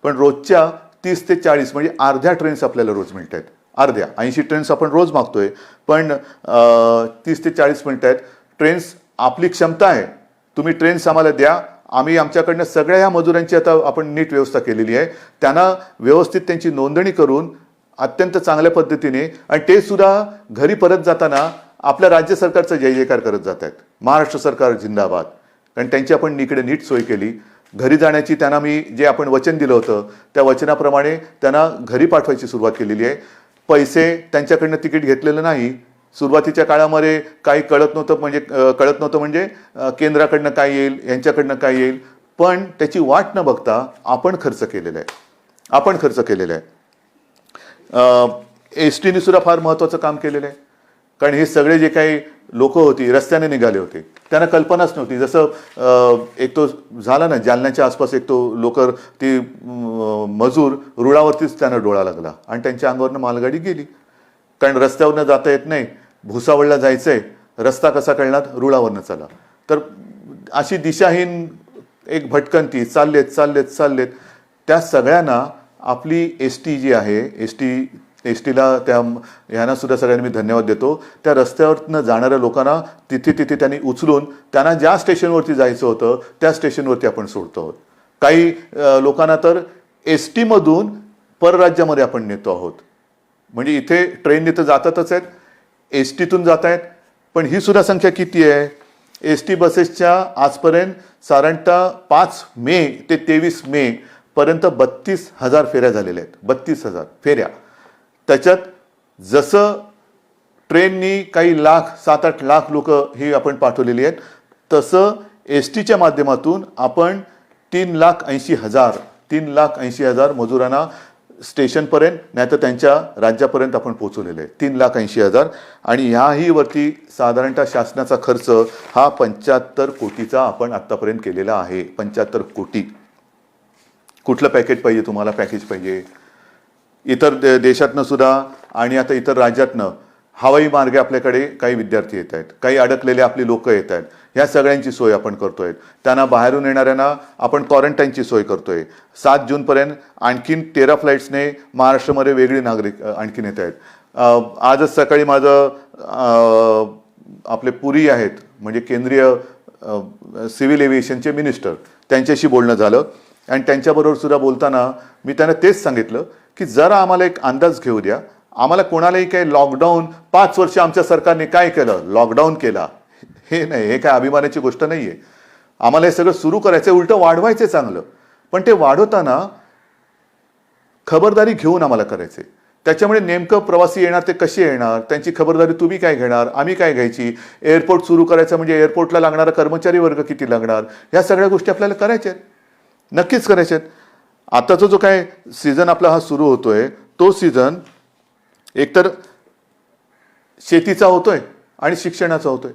पण रोजच्या 30 ते 40 म्हणजे अर्ध्या ट्रेन्स आपल्याला रोज मिळत आहेत. अर्ध्या 80 ट्रेन्स आपण रोज मागतोय, पण 30 ते 40 मिळत आहेत. ट्रेन्स आपली क्षमता आहे, तुम्ही ट्रेन्स आम्हाला द्या. आम्ही आमच्याकडनं सगळ्या ह्या मजुरांची आता आपण नीट व्यवस्था केलेली आहे. त्यांना व्यवस्थित त्यांची नोंदणी करून अत्यंत चांगल्या पद्धतीने, आणि ते सुद्धा घरी परत जाताना आपल्या राज्य सरकारचा जय जयकार करत जात आहेत. महाराष्ट्र सरकार जिंदाबाद. कारण त्यांची आपण इकडे नीट सोय केली. घरी जाण्याची त्यांना मी जे आपण वचन दिलं होतं त्या वचनाप्रमाणे त्यांना घरी पाठवायची सुरुवात केलेली आहे. पैसे त्यांच्याकडनं तिकीट घेतलेलं नाही. सुरुवातीच्या काळामध्ये काही कळत नव्हतं म्हणजे केंद्राकडनं काय येईल, यांच्याकडनं काय येईल, पण त्याची वाट न बघता आपण खर्च केलेला आहे. एस टीने सुद्धा फार महत्त्वाचं काम केलेलं आहे. कारण हे सगळे जे काही लोक होती रस्त्याने निघाले होते, त्यांना कल्पनाच नव्हती. जसं एक तो झाला ना जालन्याच्या आसपास, एक तो लोकर ती मजूर रुळावरतीच त्यांना डोळा लागला आणि त्यांच्या अंगावरनं मालगाडी गेली. कारण रस्त्यावरनं जाता येत नाही, भुसावळला जायचंय, रस्ता कसा कळणार, रुळावरनं चला. तर अशी दिशाहीन एक भटकंती चाललेत. त्या सगळ्यांना आपली एस टी जी आहे, एस टीला ह्यांना सुद्धा सगळ्यांनी मी धन्यवाद देतो. त्या रस्त्यावरनं जाणाऱ्या लोकांना तिथे त्यांनी उचलून त्यांना ज्या स्टेशनवरती जायचं होतं त्या स्टेशनवरती आपण सोडतो आहोत. काही लोकांना तर एस टीमधून परराज्यामध्ये आपण नेतो आहोत. म्हणजे इथे ट्रेनने तर जातातच आहेत, एस टीतून जात आहेत. पण ही सुद्धा संख्या किती आहे? एस टी बसेसच्या आजपर्यंत साधारणतः 5 मे ते 23 मे पर्यंत 32,000 फेऱ्या झालेल्या आहेत. 32,000 फेऱ्या. त्याच्यात जसं ट्रेननी काही लाख 7-8 लाख लोक ही आपण पाठवलेली आहेत, तसं एस टीच्या माध्यमातून आपण 3,80,000 मजुरांना स्टेशनपर्यंत नाही तर त्यांच्या राज्यापर्यंत आपण पोहोचवलेले आहे. 3,80,000. आणि ह्याही वरती साधारणतः शासनाचा खर्च हा 75 कोटीचा आपण आत्तापर्यंत केलेला आहे. 75 कोटी. कुठलं पॅकेज पाहिजे तुम्हाला? पॅकेज पाहिजे इतर देशातनं सुद्धा आणि आता इतर राज्यातनं हवाई मार्गे आपल्याकडे काही विद्यार्थी येत आहेत, काही अडकलेले आपली लोक येत आहेत. ह्या सगळ्यांची सोय आपण करतोय. त्यांना बाहेरून येणाऱ्यांना आपण क्वारंटाईनची सोय करतोय. 7 जूनपर्यंत आणखीन 13 फ्लाईट्सने महाराष्ट्रामध्ये वेगळी नागरिक आणखीन येत आहेत. आजच सकाळी माझं आपले पुरी आहेत म्हणजे केंद्रीय सिव्हिल एव्हिएशनचे मिनिस्टर, त्यांच्याशी बोलणं झालं. आणि त्यांच्याबरोबर सुद्धा बोलताना मी त्यांना तेच सांगितलं की जरा आम्हाला एक अंदाज घेऊ द्या. आम्हाला कोणालाही काय लॉकडाऊन 5 वर्ष आमच्या सरकारने काय केलं, लॉकडाऊन केला हे नाही, हे काय अभिमानाची गोष्ट नाही आहे. आम्हाला हे सगळं सुरू करायचं, उलटं वाढवायचं चांगलं. पण ते वाढवताना खबरदारी घेऊन आम्हाला करायचे. त्याच्यामुळे नेमकं प्रवासी येणार ते कसे येणार, त्यांची खबरदारी तुम्ही काय घेणार, आम्ही काय घ्यायची. एअरपोर्ट सुरू करायचं म्हणजे एअरपोर्टला लागणारा कर्मचारी वर्ग किती लागणार, ह्या सगळ्या गोष्टी आपल्याला करायच्या आहेत, नक्कीच करायच्या आहेत. आताचा जो काय सीझन आपला हा सुरू होतोय तो सीझन एकतर शेतीचा होतोय आणि शिक्षणाचा होतोय.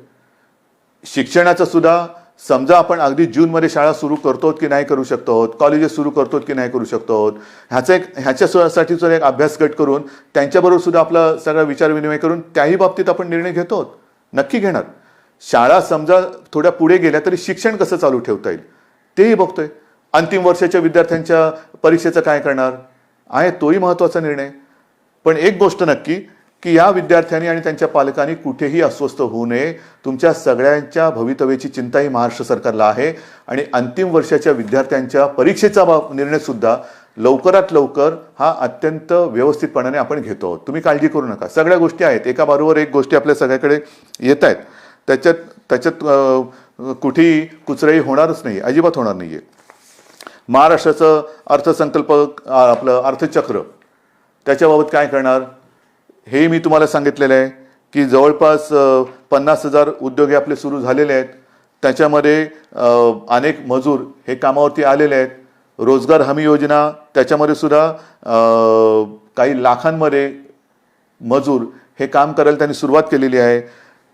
शिक्षणाचा सुद्धा समजा आपण अगदी जूनमध्ये शाळा सुरू करतो की नाही करू शकतो आहोत, कॉलेजेस सुरू करतो की नाही करू शकतो आहोत, ह्याच्यासाठी सुद्धा एक अभ्यास गट करून त्यांच्याबरोबर सुद्धा आपला सगळा विचारविनिमय करून त्याही बाबतीत आपण निर्णय घेतो आहोत, नक्की घेणार. शाळा समजा थोड्या पुढे गेल्या तरी शिक्षण कसं चालू ठेवता येईल तेही बघतोय. अंतिम वर्षाच्या विद्यार्थ्यांच्या परीक्षेचं काय करणार आहे तोही महत्त्वाचा निर्णय. पण एक गोष्ट नक्की की या विद्यार्थ्यांनी आणि त्यांच्या पालकांनी कुठेही अस्वस्थ होऊ नये. तुमच्या सगळ्यांच्या भवितव्याची चिंता ही महाराष्ट्र सरकारला आहे. आणि अंतिम वर्षाच्या विद्यार्थ्यांच्या परीक्षेचा निर्णय सुद्धा लवकरात लवकर हा अत्यंत व्यवस्थितपणाने आपण घेतो आहोत. तुम्ही काळजी करू नका. सगळ्या गोष्टी आहेत, एका बरोबर एक गोष्टी आपल्या सगळ्याकडे येत आहेत. त्याच्यात कुठेही कुचराई होणारच नाही, अजिबात होणार नाही आहे. महाराष्ट्राचं अर्थसंकल्प आपलं अर्थचक्र त्याच्याबाबत काय करणार हे मी तुम्हाला सांगितलेलं आहे की जवळपास 50,000 उद्योग आपले सुरू झालेले आहेत. त्याच्यामध्ये अनेक मजूर हे कामावरती आलेले आहेत. रोजगार हमी योजना त्याच्यामध्ये सुद्धा काही लाखांमध्ये मजूर हे काम करायला त्यांनी सुरुवात केलेली आहे.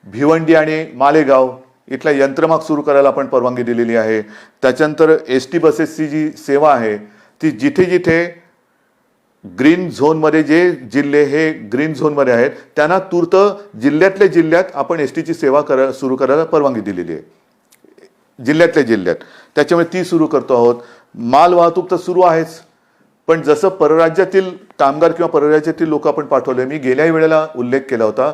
भिवंडी आणि मालेगाव इथला यंत्रमाग सुरू करायला आपण परवानगी दिलेली आहे. त्याच्यानंतर एस टी बसेसची जी सेवा आहे ती जिथे जिथे ग्रीन झोनमध्ये जे जिल्हे हे ग्रीन झोनमध्ये आहेत त्यांना तूर्त जिल्ह्यातल्या जिल्ह्यात आपण एस टीची सेवा सुरू करायला परवानगी दिलेली आहे, जिल्ह्यातल्या जिल्ह्यात. त्याच्यामुळे ती सुरू करतो आहोत. माल वाहतूक तर सुरू आहेच, पण जसं परराज्यातील कामगार किंवा परराज्यातील लोक आपण पाठवले, मी गेल्याही वेळेला उल्लेख केला होता,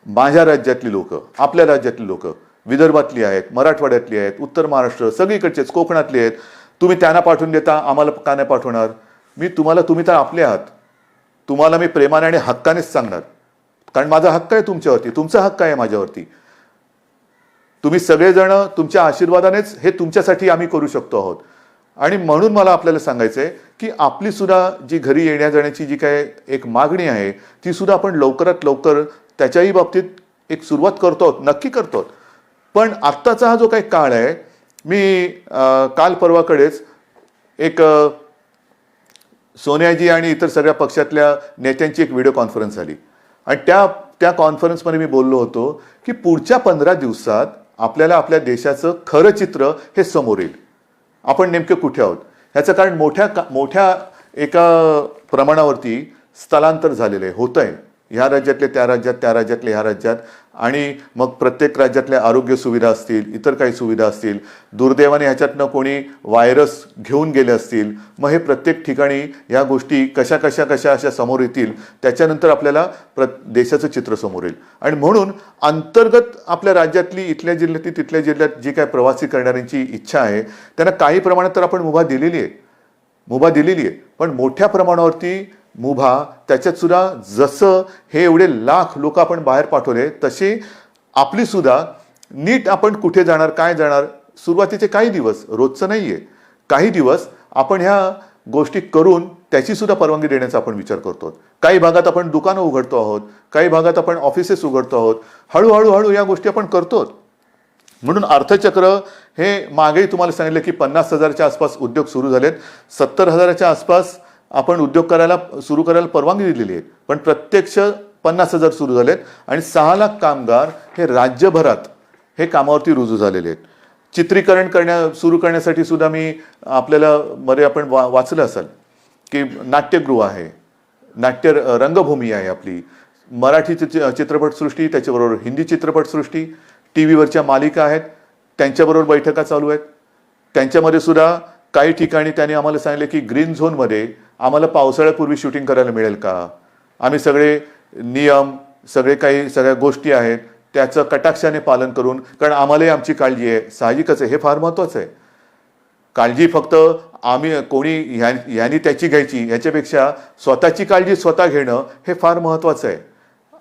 माझ्या राज्यातली लोक, आपल्या राज्यातली लोक, विदर्भातली आहेत, मराठवाड्यातली आहेत, उत्तर महाराष्ट्र, सगळीकडचेच, कोकणातली आहेत, तुम्ही त्यांना पाठवून देता, आम्हाला का नाही पाठवणार? तुम्ही तर आपले आहात, तुम्हाला मी प्रेमाने आणि हक्कानेच सांगणार, कारण माझा हक्क आहे तुमच्यावरती, तुमचा हक्क आहे माझ्यावरती. तुम्ही सगळेजण तुमच्या आशीर्वादानेच हे तुमच्यासाठी आम्ही करू शकतो आहोत. आणि म्हणून मला आपल्याला सांगायचं आहे की आपली सुद्धा जी घरी येण्या जाण्याची जी काय एक मागणी आहे ती सुद्धा आपण लवकरात लवकर त्याच्याही बाबतीत एक सुरुवात करतो, नक्की करतो. पण आत्ताचा हा जो काही काळ आहे, मी काल परवाकडेच एक सोनियाजी आणि इतर सगळ्या पक्षातल्या नेत्यांची एक व्हिडिओ कॉन्फरन्स झाली आणि त्या कॉन्फरन्समध्ये मी बोललो होतो की पुढच्या 15 दिवसात आपल्याला आपल्या देशाचं खरं चित्र हे समोर येईल, आपण नेमके कुठे आहोत ह्याचं. कारण मोठ्या एका प्रमाणावरती स्थलांतर झालेलं आहे, होत आहे, ह्या राज्यातले त्या राज्यात, त्या राज्यातले ह्या राज्यात. आणि मग प्रत्येक राज्यातल्या आरोग्य सुविधा असतील, इतर काही सुविधा असतील, दुर्दैवाने ह्याच्यातनं कोणी व्हायरस घेऊन गेले असतील, मग हे प्रत्येक ठिकाणी ह्या गोष्टी कशा अशा समोर येतील, त्याच्यानंतर आपल्याला देशाचं चित्र समोर येईल. आणि म्हणून अंतर्गत आपल्या राज्यातली, इथल्या जिल्ह्यातली, तिथल्या जिल्ह्यात जी काय प्रवासी करणाऱ्यांची इच्छा आहे त्यांना काही प्रमाणात तर आपण मुभा दिलेली आहे, पण मोठ्या प्रमाणावरती मुभा त्याच्यात सुद्धा जसं हे एवढे लाख लोक आपण बाहेर पाठवले तसे आपली सुद्धा नीट आपण कुठे जाणार, काय जाणार, सुरुवातीचे काही दिवस, रोजचं नाहीये, काही दिवस आपण ह्या गोष्टी करून त्याची सुद्धा परवानगी देण्याचा आपण विचार करतो. काही भागात आपण दुकानं उघडतो आहोत, काही भागात आपण ऑफिसेस उघडतो आहोत, हळूहळू या गोष्टी आपण करतो. म्हणून अर्थचक्र हे मागेही तुम्हाला सांगितलं की 50,000च्या आसपास उद्योग सुरू झालेत, 70,000च्या आसपास आपण उद्योग सुरू करायला परवानगी दिलेली आहे, पण प्रत्यक्ष 50,000 सुरू झालेत आणि 6 लाख कामगार हे राज्यभरात हे कामावरती रुजू झालेले आहेत. चित्रीकरण सुरू करण्यासाठी सुद्धा मी आपल्याला मध्ये आपण वाचलं असाल की नाट्यगृह आहे, नाट्य रंगभूमी आहे आपली, मराठी चित्रपटसृष्टी, त्याच्याबरोबर हिंदी चित्रपटसृष्टी, टी व्हीवरच्या मालिका आहेत, त्यांच्याबरोबर बैठका चालू आहेत. त्यांच्यामध्ये सुद्धा काही ठिकाणी त्यांनी आम्हाला सांगितले की ग्रीन झोनमध्ये आम्हाला पावसाळ्यापूर्वी शूटिंग करायला मिळेल का, आम्ही सगळे नियम, सगळ्या गोष्टी आहेत त्याचं कटाक्षाने पालन करून, कारण आम्हालाही आमची काळजी आहे, साहजिकच आहे, हे फार महत्त्वाचं आहे. काळजी फक्त आम्ही कोणी ह्यानी त्याची घ्यायची ह्याच्यापेक्षा स्वतःची काळजी स्वतः घेणं हे फार महत्त्वाचं आहे.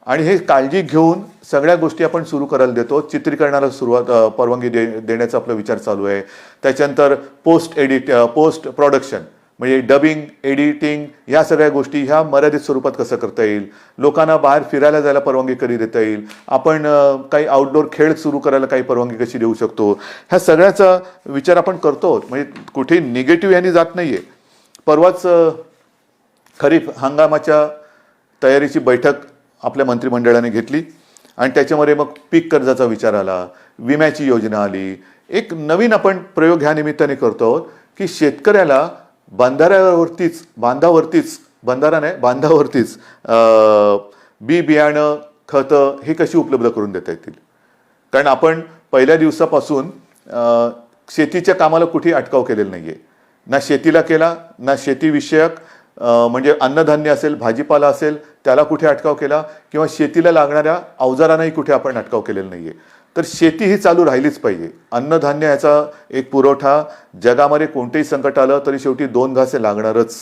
आणि हे काळजी घेऊन सगळ्या गोष्टी आपण सुरू करायला देतो. चित्रीकरणाला परवानगी देण्याचा आपला विचार चालू आहे. त्याच्यानंतर पोस्ट प्रोडक्शन म्हणजे डबिंग, एडिटिंग, ह्या सगळ्या गोष्टी ह्या मर्यादित स्वरूपात कसं करता येईल, लोकांना बाहेर फिरायला जायला परवानगी कधी देता येईल, आपण काही आउटडोर खेळ सुरू करायला काही परवानगी कशी देऊ शकतो, ह्या सगळ्याचा विचार आपण करतो. म्हणजे कुठे निगेटिव्ह यांनी जात नाहीये. परवाच खरीप हंगामाच्या तयारीची बैठक आपल्या मंत्रिमंडळाने घेतली आणि त्याच्यामध्ये मग पीक कर्जाचा विचार आला, विम्याची योजना आली. एक नवीन आपण प्रयोग ह्या निमित्ताने करतो आहोत की शेतकऱ्याला बांधावरतीच बी बियाणं, खतं हे कशी उपलब्ध करून देता येतील. कारण आपण पहिल्या दिवसापासून शेतीच्या कामाला कुठेही अटकाव केलेला नाहीये, ना शेतीला केला, ना शेतीविषयक म्हणजे अन्नधान्य असेल, भाजीपाला असेल त्याला कुठे अटकाव केला, किंवा शेतीला लागणाऱ्या अवजारांनाही कुठे आपण अटकाव केलेला नाहीये. तर शेती ही चालू राहिलीच पाहिजे. अन्नधान्य याचा एक पुरवठा, जगामध्ये कोणतेही संकट आलं तरी शेवटी 2 घासे लागणारच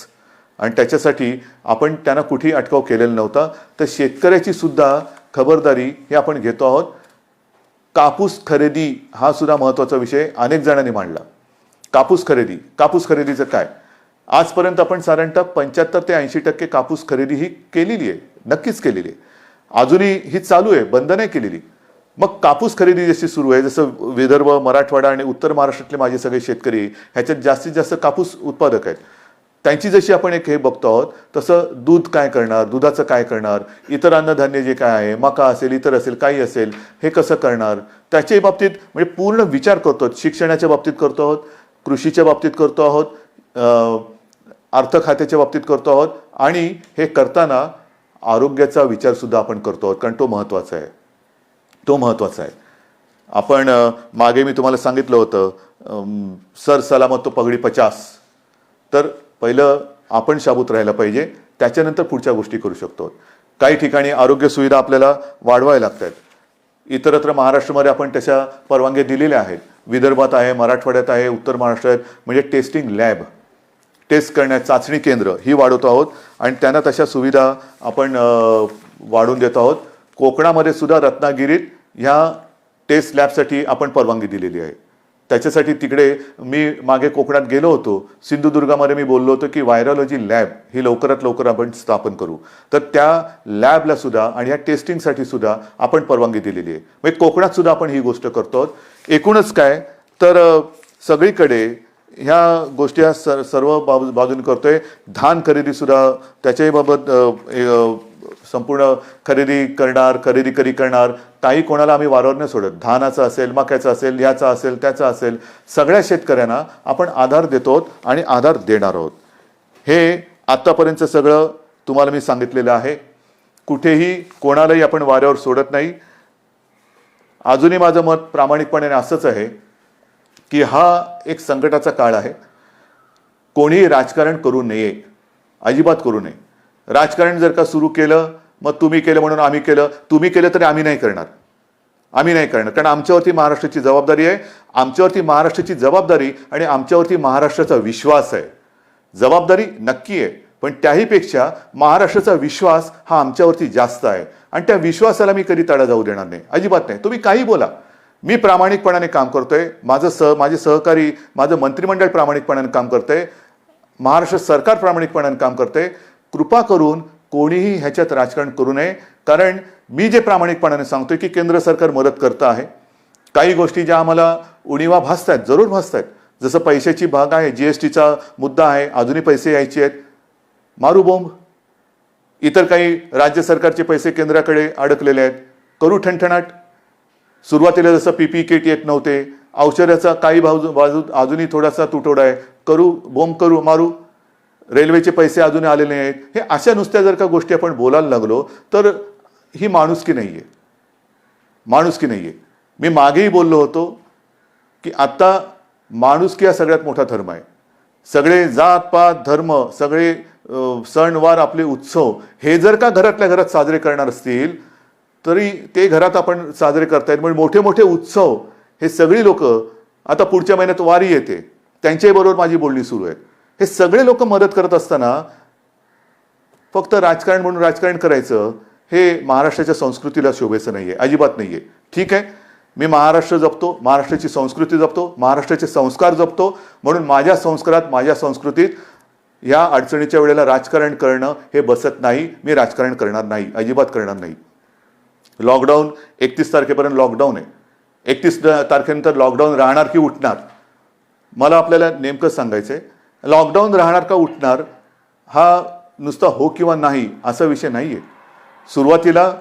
आणि त्याच्यासाठी आपण त्यांना कुठेही अटकाव केलेला नव्हता. तर शेतकऱ्याची सुद्धा खबरदारी हे आपण घेतो आहोत. कापूस खरेदी हा सुद्धा महत्त्वाचा विषय अनेक जणांनी मांडला. कापूस खरेदीचं काय, आजपर्यंत आपण साधारणतः 75 ते 80% कापूस खरेदी ही केलेली आहे, नक्कीच केलेली आहे, अजूनही ही चालू आहे, बंद नाही केलेली. मग कापूस खरेदी जशी सुरू आहे, जसं विदर्भ, मराठवाडा आणि उत्तर महाराष्ट्रातले माझे सगळे शेतकरी ह्याच्यात जास्तीत जास्त कापूस उत्पादक आहेत, त्यांची जशी आपण एक हे बघतो आहोत, तसं दूध काय करणार, दुधाचं काय करणार, इतर अन्नधान्य जे काय आहे, मका असेल, इतर असेल, काही असेल, हे कसं करणार, त्याच्या बाबतीत म्हणजे पूर्ण विचार करतो. शिक्षणाच्या बाबतीत करतो आहोत, कृषीच्या बाबतीत करतो आहोत, अर्थ खात्याच्या बाबतीत करतो आहोत आणि हे करताना आरोग्याचा विचारसुद्धा आपण करतो आहोत, कारण तो महत्त्वाचा आहे. तो महत्त्वाचा आहे. आपण मागे मी तुम्हाला सांगितलं होतं सर सलामत तो पगडी 50. तर पहिलं आपण शाबूत राहायला पाहिजे, त्याच्यानंतर पुढच्या गोष्टी करू शकतो. काही ठिकाणी आरोग्य सुविधा आपल्याला वाढवायला लागतात. इतरत्र महाराष्ट्रामध्ये आपण तशा परवानग्या दिलेल्या आहेत. विदर्भात आहे, मराठवाड्यात आहे, उत्तर महाराष्ट्रात, म्हणजे टेस्टिंग लॅब, टेस्ट करण्यात चाचणी केंद्र ही वाढवतो आहोत आणि त्यांना तशा सुविधा आपण वाढवून देतो आहोत. कोकणामध्ये सुद्धा रत्नागिरीत ह्या टेस्ट लॅबसाठी आपण परवानगी दिलेली आहे. त्याच्यासाठी तिकडे मी मागे कोकणात गेलो होतो. सिंधुदुर्गामध्ये मी बोललो होतो की व्हायरॉलॉजी लॅब ही लवकरात लवकर आपण स्थापन करू. तर त्या लॅबला सुद्धा आणि ह्या टेस्टिंगसाठी सुद्धा आपण परवानगी दिलेली आहे. म्हणजे कोकणात सुद्धा आपण ही गोष्ट करतो आहोत. एकूणच काय तर सगळीकडे ह्या गोष्टी सर्व बाजूने करतोय. धान खरेदी सुद्धा त्याच्याही बाबत संपूर्ण खरेदी करणार. काही कोणाला आम्ही वारंवार नाही सोडत. धानाचं असेल, मक्याचं असेल, याचा असेल, त्याचा असेल, सगळ्या शेतकऱ्यांना आपण आधार देतो आणि आधार देणार आहोत. हे आत्तापर्यंत सगळं तुम्हाला मी सांगितलेलं आहे. कुठेही कोणालाही आपण वाऱ्यावर सोडत नाही. अजूनही माझं मत प्रामाणिकपणे असंच आहे की हा एक संकटाचा काळ आहे. कोणीही राजकारण करू नये, अजिबात करू नये. राजकारण जर का सुरू केलं, मग तुम्ही केलं म्हणून आम्ही केलं, तुम्ही केलं तरी आम्ही नाही करणार, कारण आमच्यावरती महाराष्ट्राची जबाबदारी आहे. आमच्यावरती महाराष्ट्राची जबाबदारी आणि आमच्यावरती महाराष्ट्राचा विश्वास आहे. जबाबदारी नक्की आहे, पण त्याहीपेक्षा महाराष्ट्राचा विश्वास हा आमच्यावरती जास्त आहे आणि त्या विश्वासाला मी कधी तडा जाऊ देणार नाही, अजिबात नाही. तुम्ही काही बोला, मी प्रामाणिकपणाने काम करतोय. माझे सहकारी, माझं मंत्रिमंडळ प्रामाणिकपणाने काम करतंय. महाराष्ट्र सरकार प्रामाणिकपणाने काम करतंय. कृपा करून कोणीही ह्याच्यात राजकारण करू नये, कारण मी जे प्रामाणिकपणाने सांगतोय की केंद्र सरकार मदत करतं आहे. काही गोष्टी ज्या आम्हाला उणिवा भासतात, जरूर भासतात. जसं पैशाची भाग आहे, जीएसटीचा मुद्दा आहे, अजूनही पैसे यायचे आहेत, मारू बोंब. इतर काही राज्य सरकारचे पैसे केंद्राकडे अडकलेले आहेत, करू ठणठणाट. सुरुवातीला जसं पीपी किट येत नव्हते, औषधाचा काही बाजू अजूनही थोडासा तुटवडा आहे, करू बोंब, करू मारू. रेल्वेचे पैसे अजून आलेले नाहीत. हे अशा नुसत्या जर का गोष्टी आपण बोलायला लागलो तर ही माणुसकी नाहीये, माणुसकी नाहीये. मी मागेही बोललो होतो की आता माणुसकी हा सगळ्यात मोठा धर्म आहे. सगळे जात पात धर्म, सगळे सणवार, आपले उत्सव हे जर का घरातल्या घरात साजरे करणार असतील तरी ते घरात आपण साजरे करतायत. म्हणजे मोठे मोठे उत्सव हे सगळी लोक, आता पुढच्या महिन्यात वारी येते, त्यांच्याही बरोबर माझी बोलणी सुरू आहे. हे सगळे लोक मदत करत असताना फक्त राजकारण म्हणून राजकारण करायचं हे महाराष्ट्राच्या संस्कृतीला शोभेचं नाहीये, अजिबात नाहीये. ठीक आहे, मी महाराष्ट्र जपतो, महाराष्ट्राची संस्कृती जपतो, महाराष्ट्राचे संस्कार जपतो, म्हणून माझ्या संस्कारात, माझ्या संस्कृतीत या अडचणीच्या वेळेला राजकारण करणं हे बसत नाही. मी राजकारण करणार नाही, अजिबात करणार नाही. लॉकडाऊन 31 तारखेपर्यंत लॉकडाऊन आहे. 31 तारखेनंतर लॉकडाऊन राहणार की उठणार, मला आपल्याला नेमकं सांगायचंय. लॉकडाऊन राहणार का उठणार हा नुसता हो किंवा नाही असा विषय नाहीये. सुरुवातीला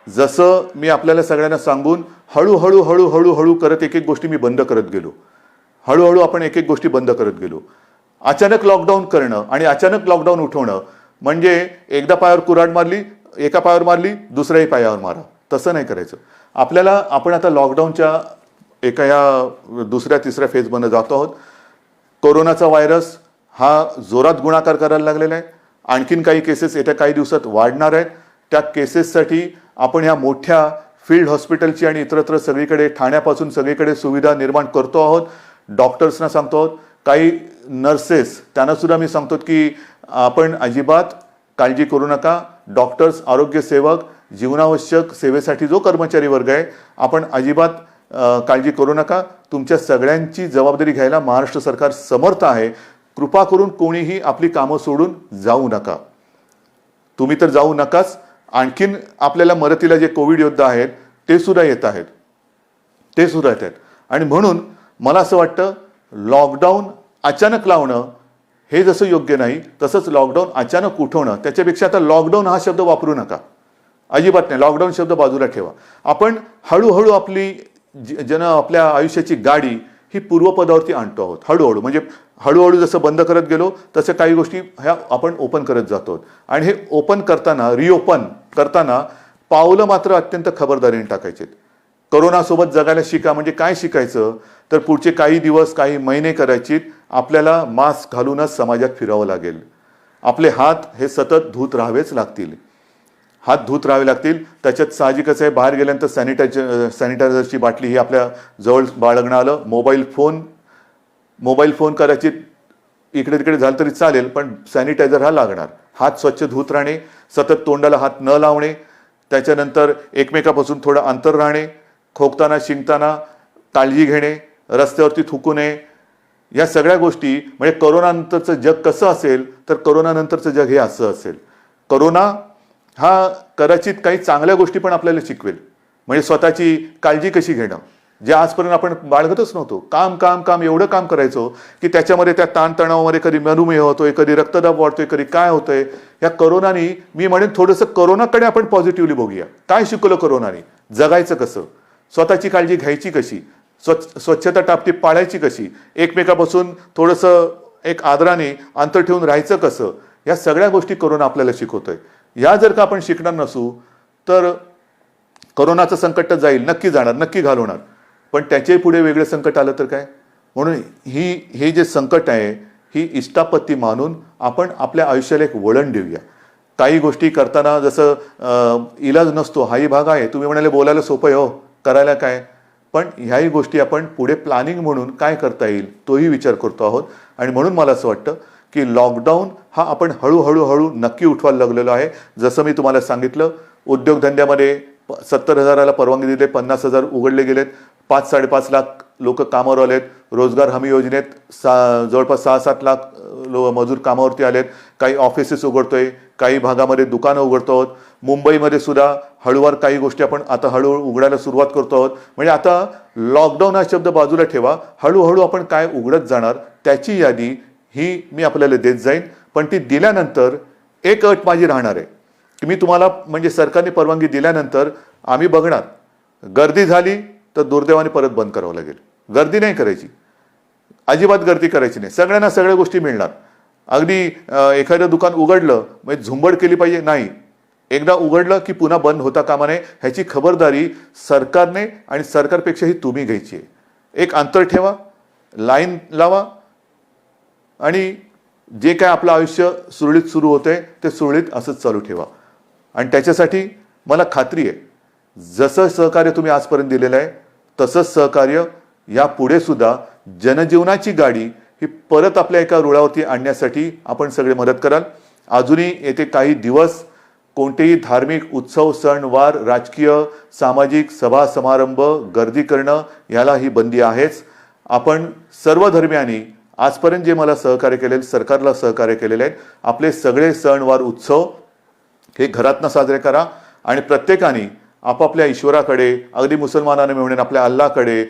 जसं मी आपल्याला सगळ्यांना सांगून हळूहळू हळूहळू हळू करत एक एक गोष्टी मी बंद करत गेलो. हळूहळू आपण एक एक गोष्टी बंद करत गेलो. अचानक लॉकडाऊन करणं आणि अचानक लॉकडाऊन उठवणं म्हणजे एकदा पायावर कुऱ्हाड मारली, एका पायावर मारली, दुसऱ्याही पायावर मारा, तसं नाही करायचं. आपण आता लॉकडाऊनच्या एका या दुसऱ्या तिसऱ्या फेजमध्ये जातो आहोत. कोरोनाचा व्हायरस हा जोरात गुणाकार करायला लागलेला आहे. आणखीन काही केसेस येत्या काही दिवसात वाढणार आहेत. त्या केसेससाठी आपण ह्या मोठ्या फील्ड हॉस्पिटलची आणि इतरत्र सगळीकडे, ठाण्यापासून सगळीकडे सुविधा निर्माण करतो आहोत. डॉक्टर्सना सांगतो आहोत, काही नर्सेस त्यांना सुद्धा मी सांगतो की आपण अजिबात काळजी करू नका. डॉक्टर्स, आरोग्य सेवक, जीवनावश्यक सेवेसाठी जो कर्मचारी वर्ग आहे, आपण अजिबात काळजी करू नका. तुमच्या सगळ्यांची जबाबदारी घ्यायला महाराष्ट्र सरकार समर्थ आहे. कृपा करून कोणीही आपली कामं सोडून जाऊ नका. तुम्ही तर जाऊ नकाच, आणखीन आपल्याला मदतीला जे कोविड योद्धा आहेत ते सुद्धा येत आहेत, ते सुद्धा येत आहेत. आणि म्हणून मला असं वाटतं लॉकडाऊन अचानक लावणं हे जसं योग्य नाही, तसंच लॉकडाऊन अचानक उठवणं, त्याच्यापेक्षा आता लॉकडाऊन हा शब्द वापरू नका, अजिबात नाही. लॉकडाऊन शब्द बाजूला ठेवा. आपण हळूहळू आपल्या आयुष्याची गाडी ही पूर्वपदावरती आणतो आहोत हळूहळू. म्हणजे हळूहळू जसं बंद करत गेलो तसं काही गोष्टी ह्या आपण ओपन करत जातो. आणि हे ओपन करताना, रिओपन करताना पावलं मात्र अत्यंत खबरदारीने टाकायचे. करोनासोबत जगायला शिका. म्हणजे काय शिकायचं तर पुढचे काही दिवस, काही महिने करायचे आपल्याला मास्क घालूनच समाजात फिरावं लागेल. आपले हात हे सतत धुत राहावेच लागतील. हात धुत राहावे लागतील. त्याच्यात साहजिकच आहे, बाहेर गेल्यानंतर सॅनिटायझरची बाटली ही आपल्या जवळ बाळगणं आलं. मोबाईल फोन करायची इकडे तिकडे झालं तरी चालेल, पण सॅनिटायझर हा लागणार. हात स्वच्छ धुत राहणे, सतत तोंडाला हात न लावणे, त्याच्यानंतर एकमेकापासून थोडं अंतर राहणे, खोकताना शिंकताना काळजी घेणे, रस्त्यावरती थुंकू नये. या सगळ्या गोष्टी म्हणजे करोनानंतरचं जग कसं असेल तर करोनानंतरचं जग हे असं असेल. करोना हा कदाचित काही चांगल्या गोष्टी पण आपल्याला शिकवेल. म्हणजे स्वतःची काळजी कशी घेणं, जे आजपर्यंत आपण बाळगतच नव्हतो. काम काम काम एवढं काम करायचो की त्याच्यामध्ये त्या ताणतणावामध्ये कधी मधुमेह होतोय, कधी रक्तदाब वाढतोय, कधी काय होतंय. या करोनाने मी म्हणेन थोडंसं करोनाकडे आपण पॉझिटिव्हली बघूया. काय शिकवलं करोनाने? जगायचं कसं, स्वतःची काळजी घ्यायची कशी, स्वच्छता टापटीप पाळायची कशी, एकमेकापासून थोडंसं एक आदराने अंतर ठेवून राहायचं कसं, या सगळ्या गोष्टी करोना आपल्याला शिकवतोय. या जर का आपण शिकणार नसू तर करोनाचं संकट तर जाईल, नक्की जाणार, नक्की घालवणार, पण त्याच्याही पुढे वेगळं संकट आलं तर काय. म्हणून हे जे संकट आहे ही इष्टापत्ती मानून आपण आपल्या आयुष्याला एक वळण देऊया. काही गोष्टी करताना जसं इलाज नसतो हाही भाग आहे. तुम्ही म्हणाले बोलायला सोपं आहे, हो करायला काय, पण ह्याही गोष्टी आपण पुढे प्लॅनिंग म्हणून काय करता येईल तोही विचार करतो आहोत. आणि म्हणून मला असं वाटतं की लॉकडाऊन हा आपण हळूहळू नक्की उठवायला लागलेलो आहे. जसं मी तुम्हाला सांगितलं, उद्योगधंद्यामध्ये 70,000ला परवानगी दिली, 50,000 उघडले गेलेत, 5-5.5 लाख लोक कामावर आलेत. रोजगार हमी योजनेत जवळपास 6-7 लाख मजूर कामावरती आलेत. काही ऑफिसेस उघडतोय, काही भागामध्ये दुकानं उघडतो आहोत. मुंबईमध्ये सुद्धा हळूवार काही गोष्टी आपण आता हळूहळू उघडायला सुरुवात करतो आहोत. म्हणजे आता लॉकडाऊन हा शब्द बाजूला ठेवा, हळूहळू आपण काय उघडत जाणार त्याची यादी ही मी आपल्याला देत जाईन. पण ती दिल्यानंतर एक अट माझी राहणार आहे की मी तुम्हाला म्हणजे सरकारने परवानगी दिल्यानंतर आम्ही बघणार. गर्दी झाली तर दुर्दैवाने परत बंद करावं लागेल. गर्दी नाही करायची, अजिबात गर्दी करायची नाही. सगळ्यांना सगळ्या गोष्टी मिळणार. अगदी एखादं दुकान उघडलं म्हणजे झुंबड केली पाहिजे नाही. एकदा उघडलं की पुन्हा बंद होता कामा नये. ह्याची खबरदारी सरकारने आणि सरकारपेक्षाही तुम्ही घ्यायची आहे. एक अंतर ठेवा, लाईन लावा आणि जे काय आपलं आयुष्य सुरळीत सुरू होतंय ते सुरळीत असंच चालू ठेवा. आणि त्याच्यासाठी मला खात्री आहे जसं सहकार्य तुम्ही आजपर्यंत दिलेलं आहे तसंच सहकार्य यापुढे सुद्धा जनजीवनाची गाडी ही परत आपल्या एका रुळावरती आणण्यासाठी आपण सगळे मदत कराल. अजूनही येथे काही दिवस कोणतेही धार्मिक उत्सव, सण वार, राजकीय, सामाजिक सभा समारंभ, गर्दी करणं याला ही बंदी आहेच. आपण सर्व धर्मियांनी आजपर्यंत जे मला सहकार्य केलेले, सरकारला सहकार्य केलेले आहेत, आपले सगळे सण वार उत्सव हे घरातनं साजरे करा. आणि प्रत्येकाने आपापल्या ईश्वराकडे, अगदी मुसलमानाने म्हणून आपल्या अल्लाकडे,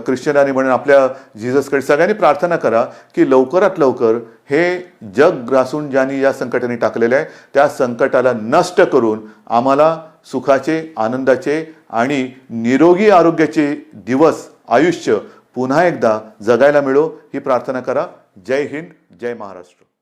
ख्रिश्चनाने म्हणून आपल्या जिजसकडे सगळ्यांनी प्रार्थना करा की लवकरात लवकर हे जग ग्रासून ज्यांनी या संकटाने टाकलेलं आहे त्या संकटाला नष्ट करून आम्हाला सुखाचे, आनंदाचे आणि निरोगी आरोग्याचे दिवस, आयुष्य पुन्हा एकदा जगायला मिळो ही प्रार्थना करा. जय हिंद, जय महाराष्ट्र.